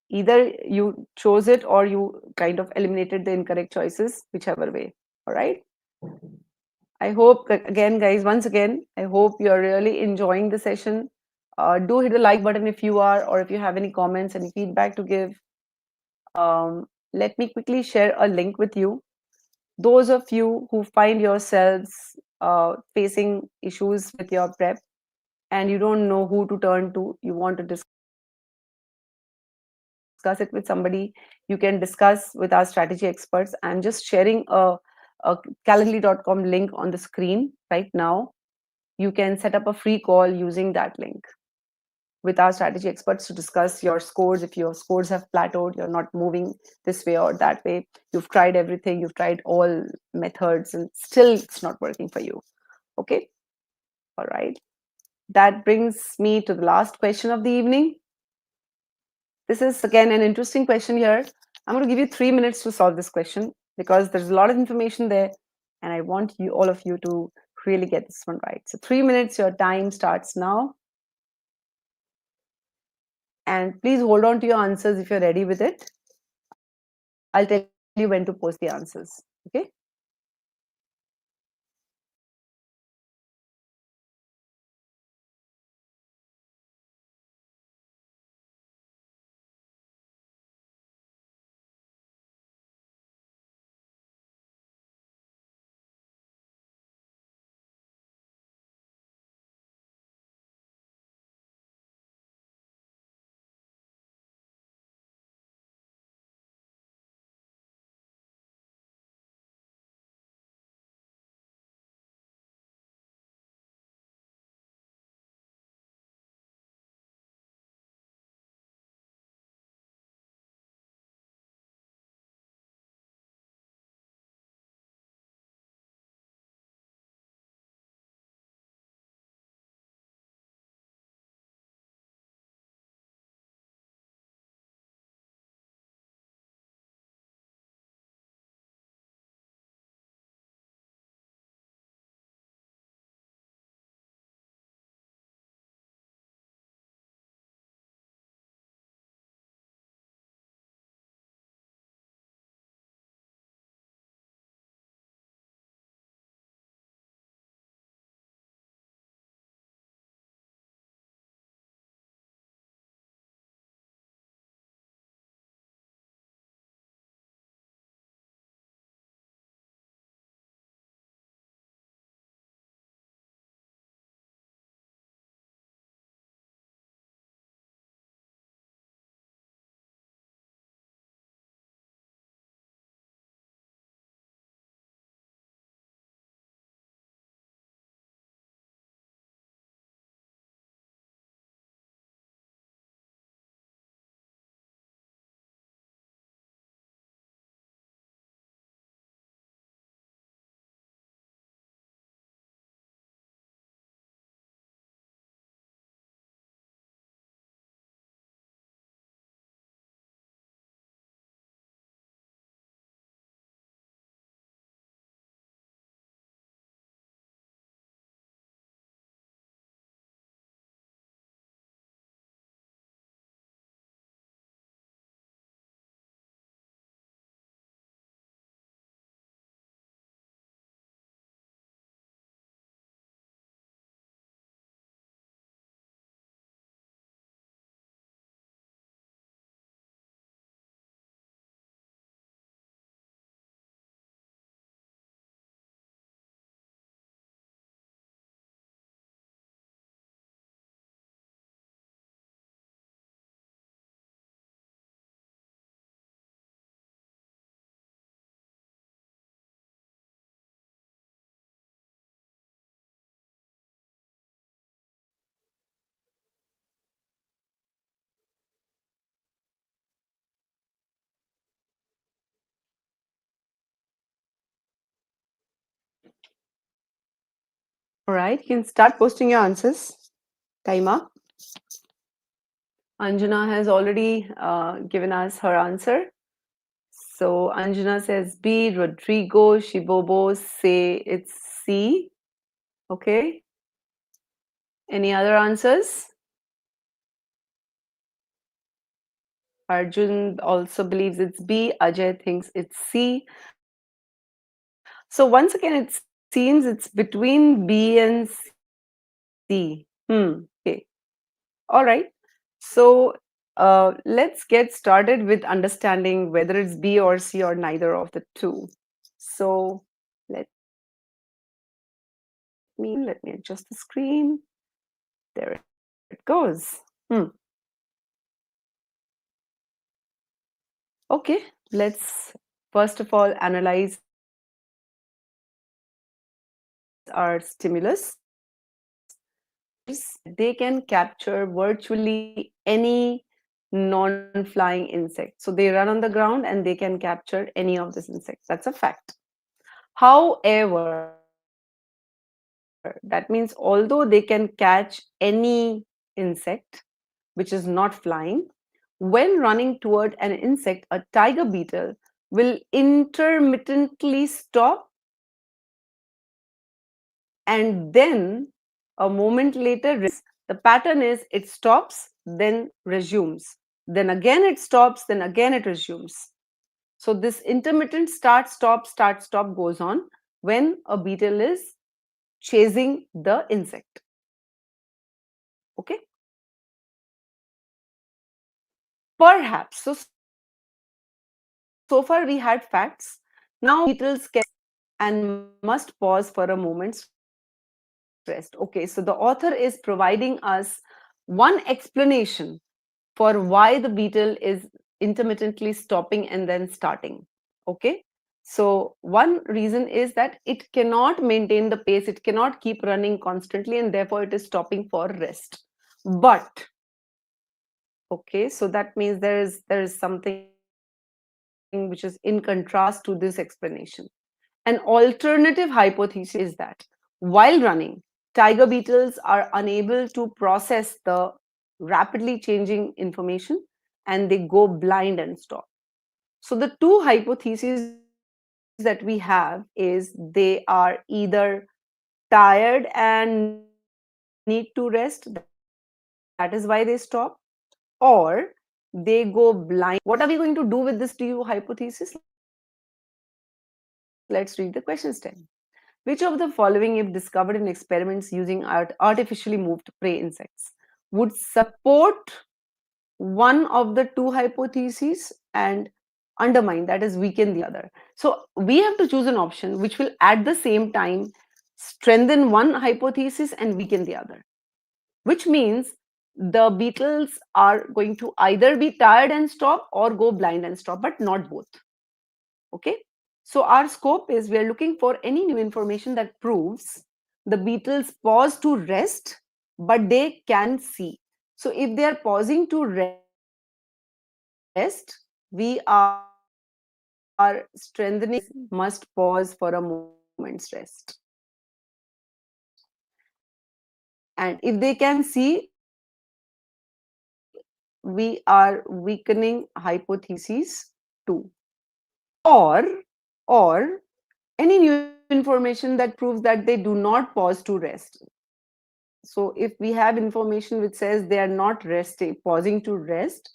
Either you chose it or you kind of eliminated the incorrect choices, whichever way. All right. I hope, again, guys, once again, I hope you're really enjoying the session. Do hit the like button if you are, or if you have any comments, any feedback to give. Let me quickly share a link with you. Those of you who find yourselves facing issues with your prep and you don't know who to turn to, you want to discuss it with somebody, you can discuss with our strategy experts. I'm just sharing a calendly.com link on the screen right now. You can set up a free call using that link with our strategy experts to discuss your scores. If your scores have plateaued, you're not moving this way or that way, you've tried everything, you've tried all methods, and still it's not working for you. Okay, all right. That brings me to the last question of the evening. This is again an interesting question here. I'm going to give you 3 minutes to solve this question because there's a lot of information there, and I want you, all of you, to really get this one right. So 3 minutes, your time starts now. And please hold on to your answers if you're ready with it. I'll tell you when to post the answers. Okay. All right, you can start posting your answers. Time up. Anjana has already given us her answer. So Anjana says B. Rodrigo Shibobo say it's C. Okay. Any other answers? Arjun also believes it's B. Ajay thinks it's C. So once again, it seems it's between B and C. Okay. All right. So let's get started with understanding whether it's B or C or neither of the two. So let me adjust the screen. There it goes. Okay, let's first of all analyze our stimulus. They can capture virtually any non-flying insect. So they run on the ground and they can capture any of these insects. That's a fact. However, that means although they can catch any insect which is not flying, when running toward an insect, a tiger beetle will intermittently stop and then a moment later resume. The pattern is it stops, then resumes. Then again it stops, then again it resumes. So this intermittent start, stop goes on when a beetle is chasing the insect. Okay. Perhaps. So far we had facts. Now we have beetles can and must pause for a moment's rest. Okay, so the author is providing us one explanation for why the beetle is intermittently stopping and then starting. Okay, so one reason is that it cannot maintain the pace, it cannot keep running constantly, and therefore it is stopping for rest. But okay, so that means there is something which is in contrast to this explanation. An alternative hypothesis is that while running, tiger beetles are unable to process the rapidly changing information and they go blind and stop. So the two hypotheses that we have is they are either tired and need to rest, that is why they stop, or they go blind. What are we going to do with this two hypothesis? Let's read the questions then. Which of the following, if discovered in experiments using artificially moved prey insects, would support one of the two hypotheses and undermine, that is, weaken the other? So we have to choose an option which will at the same time strengthen one hypothesis and weaken the other, which means the beetles are going to either be tired and stop or go blind and stop, but not both. Okay, so our scope is we are looking for any new information that proves the beetles pause to rest but they can see. So if they are pausing to rest, we are strengthening the hypothesis that beetles must pause for a moment's rest. And if they can see, we are weakening hypothesis 2. Or any new information that proves that they do not pause to rest. So if we have information which says they are not resting, pausing to rest,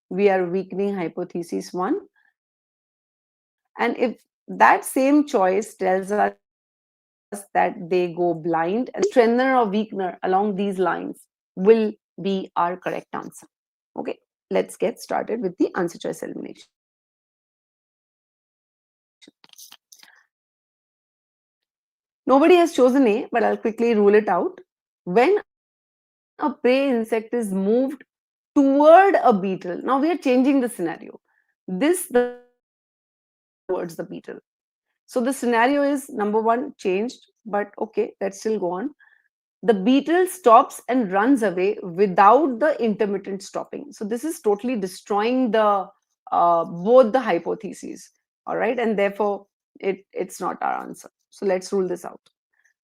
we are weakening hypothesis 1. And if that same choice tells us that they go blind, and strengthener or weakener along these lines will be our correct answer. Okay, let's get started with the answer choice elimination. Nobody has chosen A, but I'll quickly rule it out. When a prey insect is moved toward a beetle, now we are changing the scenario. The beetle is moving towards the beetle. So the scenario is number one changed, but okay, let's still go on. The beetle stops and runs away without the intermittent stopping. So this is totally destroying the both the hypotheses. All right, and therefore it's not our answer. So let's rule this out.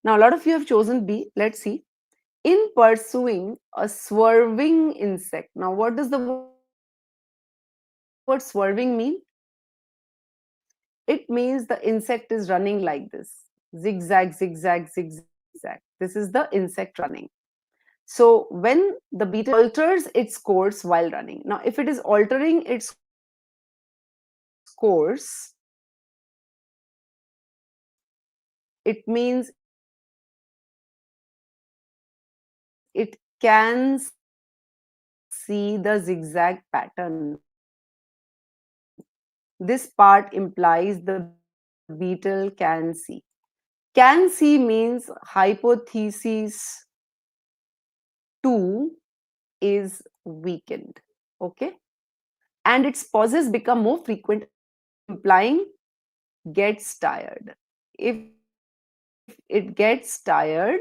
Now, a lot of you have chosen B. Let's see. In pursuing a swerving insect. Now, what does the word swerving mean? It means the insect is running like this, zigzag, zigzag, zigzag, zigzag. This is the insect running. So when the beetle alters its course while running. Now, if it is altering its course, it means it can see the zigzag pattern. This part implies the beetle can see. Can see means hypothesis 2 is weakened. Okay. And its pauses become more frequent, implying gets tired. If it gets tired,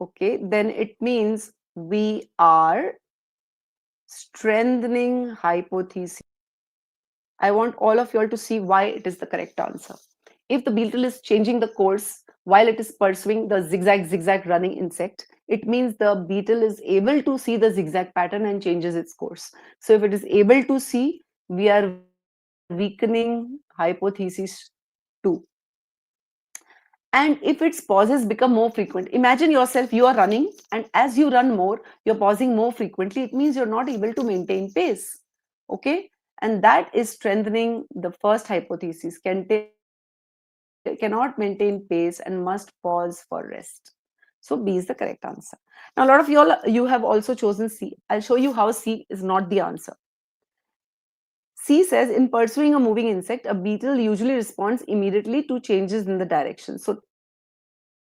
okay, then it means we are strengthening hypothesis. I want all of you all to see why it is the correct answer. If the beetle is changing the course while it is pursuing the zigzag, zigzag running insect, it means the beetle is able to see the zigzag pattern and changes its course. So if it is able to see, we are weakening hypothesis 2. And if its pauses become more frequent, imagine yourself, you are running, and as you run more, you're pausing more frequently. It means you're not able to maintain pace. Okay. And that is strengthening the first hypothesis, cannot maintain pace and must pause for rest. So B is the correct answer. Now, a lot of you all, you have also chosen C. I'll show you how C is not the answer. C says, in pursuing a moving insect, a beetle usually responds immediately to changes in the direction. So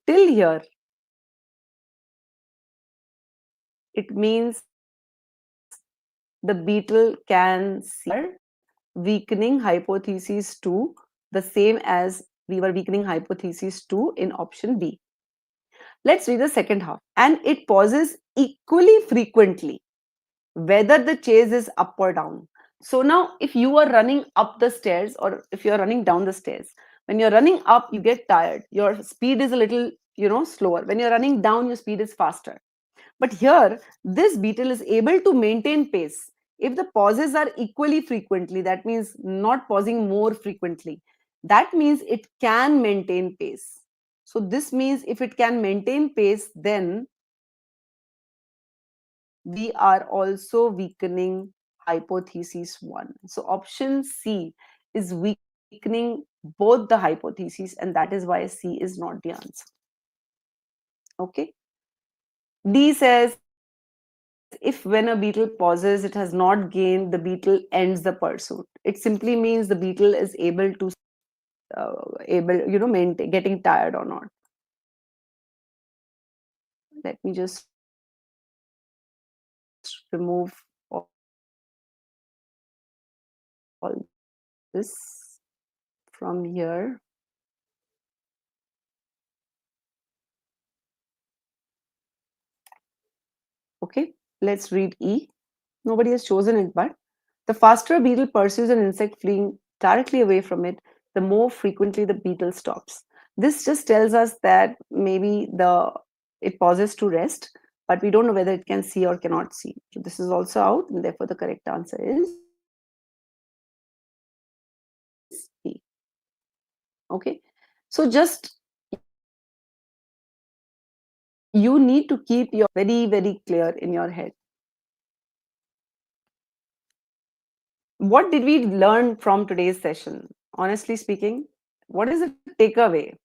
till here, it means the beetle can see. Weakening hypothesis 2, the same as we were weakening hypothesis 2 in option B. Let's read the second half. And it pauses equally frequently, whether the chase is up or down. So now, if you are running up the stairs or if you're running down the stairs, when you're running up, you get tired. Your speed is a little, slower. When you're running down, your speed is faster. But here, this beetle is able to maintain pace. If the pauses are equally frequently, that means not pausing more frequently, that means it can maintain pace. So this means if it can maintain pace, then we are also weakening hypothesis 1. So option C is weakening both the hypotheses, and that is why C is not the answer. Okay. D says if when a beetle pauses, it has not gained, the beetle ends the pursuit. It simply means the beetle is maintain getting tired or not. Let me just remove all this from here. Okay, let's read E. Nobody has chosen it, but the faster a beetle pursues an insect fleeing directly away from it, the more frequently the beetle stops. This just tells us that maybe it pauses to rest, but we don't know whether it can see or cannot see. So this is also out, and therefore the correct answer is B. Okay, so just you need to keep your very, very clear in your head. What did we learn from today's session? Honestly speaking, what is the takeaway?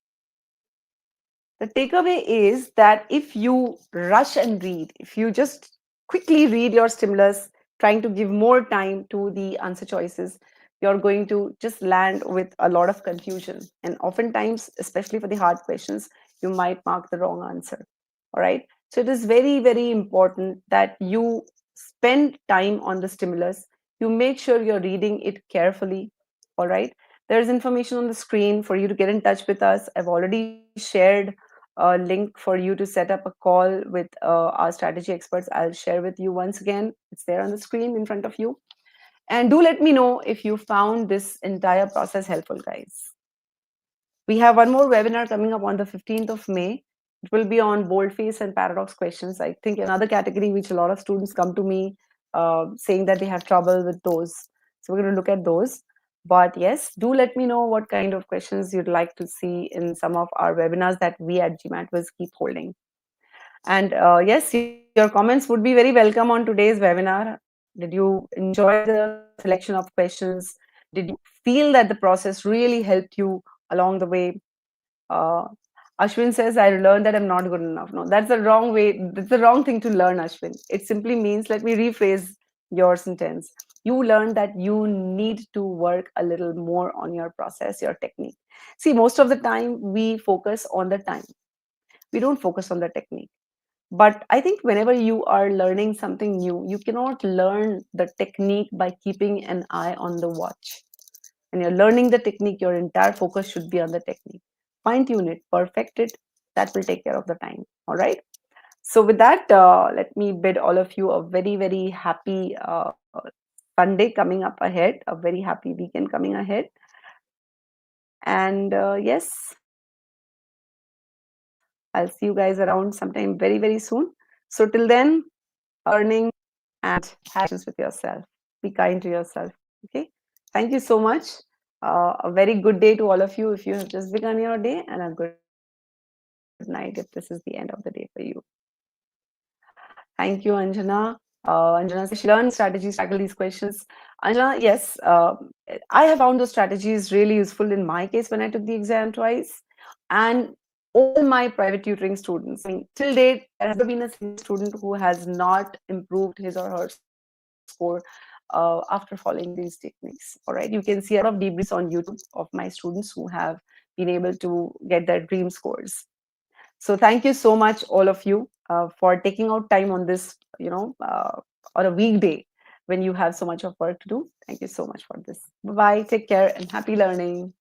The takeaway is that if you rush and read, if you just quickly read your stimulus, trying to give more time to the answer choices, you're going to just land with a lot of confusion. And oftentimes, especially for the hard questions, you might mark the wrong answer. All right. So it is very, very important that you spend time on the stimulus. You make sure you're reading it carefully. All right. There's information on the screen for you to get in touch with us. I've already shared a link for you to set up a call with our strategy experts. I'll share with you once again. It's there on the screen in front of you. And do let me know if you found this entire process helpful, guys. We have one more webinar coming up on the 15th of May. It will be on boldface and paradox questions. I think another category which a lot of students come to me saying that they have trouble with those. So we're going to look at those. But yes, do let me know what kind of questions you'd like to see in some of our webinars that we at GMAT will keep holding. And yes, your comments would be very welcome on today's webinar. Did you enjoy the selection of questions? Did you feel that the process really helped you along the way? Uh, Ashwin says, I learned that I'm not good enough. No, that's the wrong way. That's the wrong thing to learn, Ashwin. It simply means, let me rephrase your sentence. You learn that you need to work a little more on your process, your technique. See, most of the time we focus on the time, we don't focus on the technique. But I think whenever you are learning something new, you cannot learn the technique by keeping an eye on the watch. And you're learning the technique, your entire focus should be on the technique. Fine tune it, perfect it, that will take care of the time. All right. So, with that, let me bid all of you a very, very happy Sunday coming up ahead, a very happy weekend coming ahead. And yes, I'll see you guys around sometime very, very soon. So, till then, earning and have patience with yourself. Be kind to yourself. Okay. Thank you so much. A very good day to all of you if you have just begun your day, and a good night if this is the end of the day for you. Thank you, Anjana. Anjana says she learned strategies to tackle these questions. Anjana, yes, I have found those strategies really useful in my case when I took the exam twice. And all my private tutoring students, I mean, till date, there has never been a single student who has not improved his or her score after following these techniques. All right, you can see a lot of debriefs on YouTube of my students who have been able to get their dream scores. So thank you so much, all of you, for taking out time on this, on a weekday when you have so much of work to do. Thank you so much for this. Bye bye. Take care and happy learning.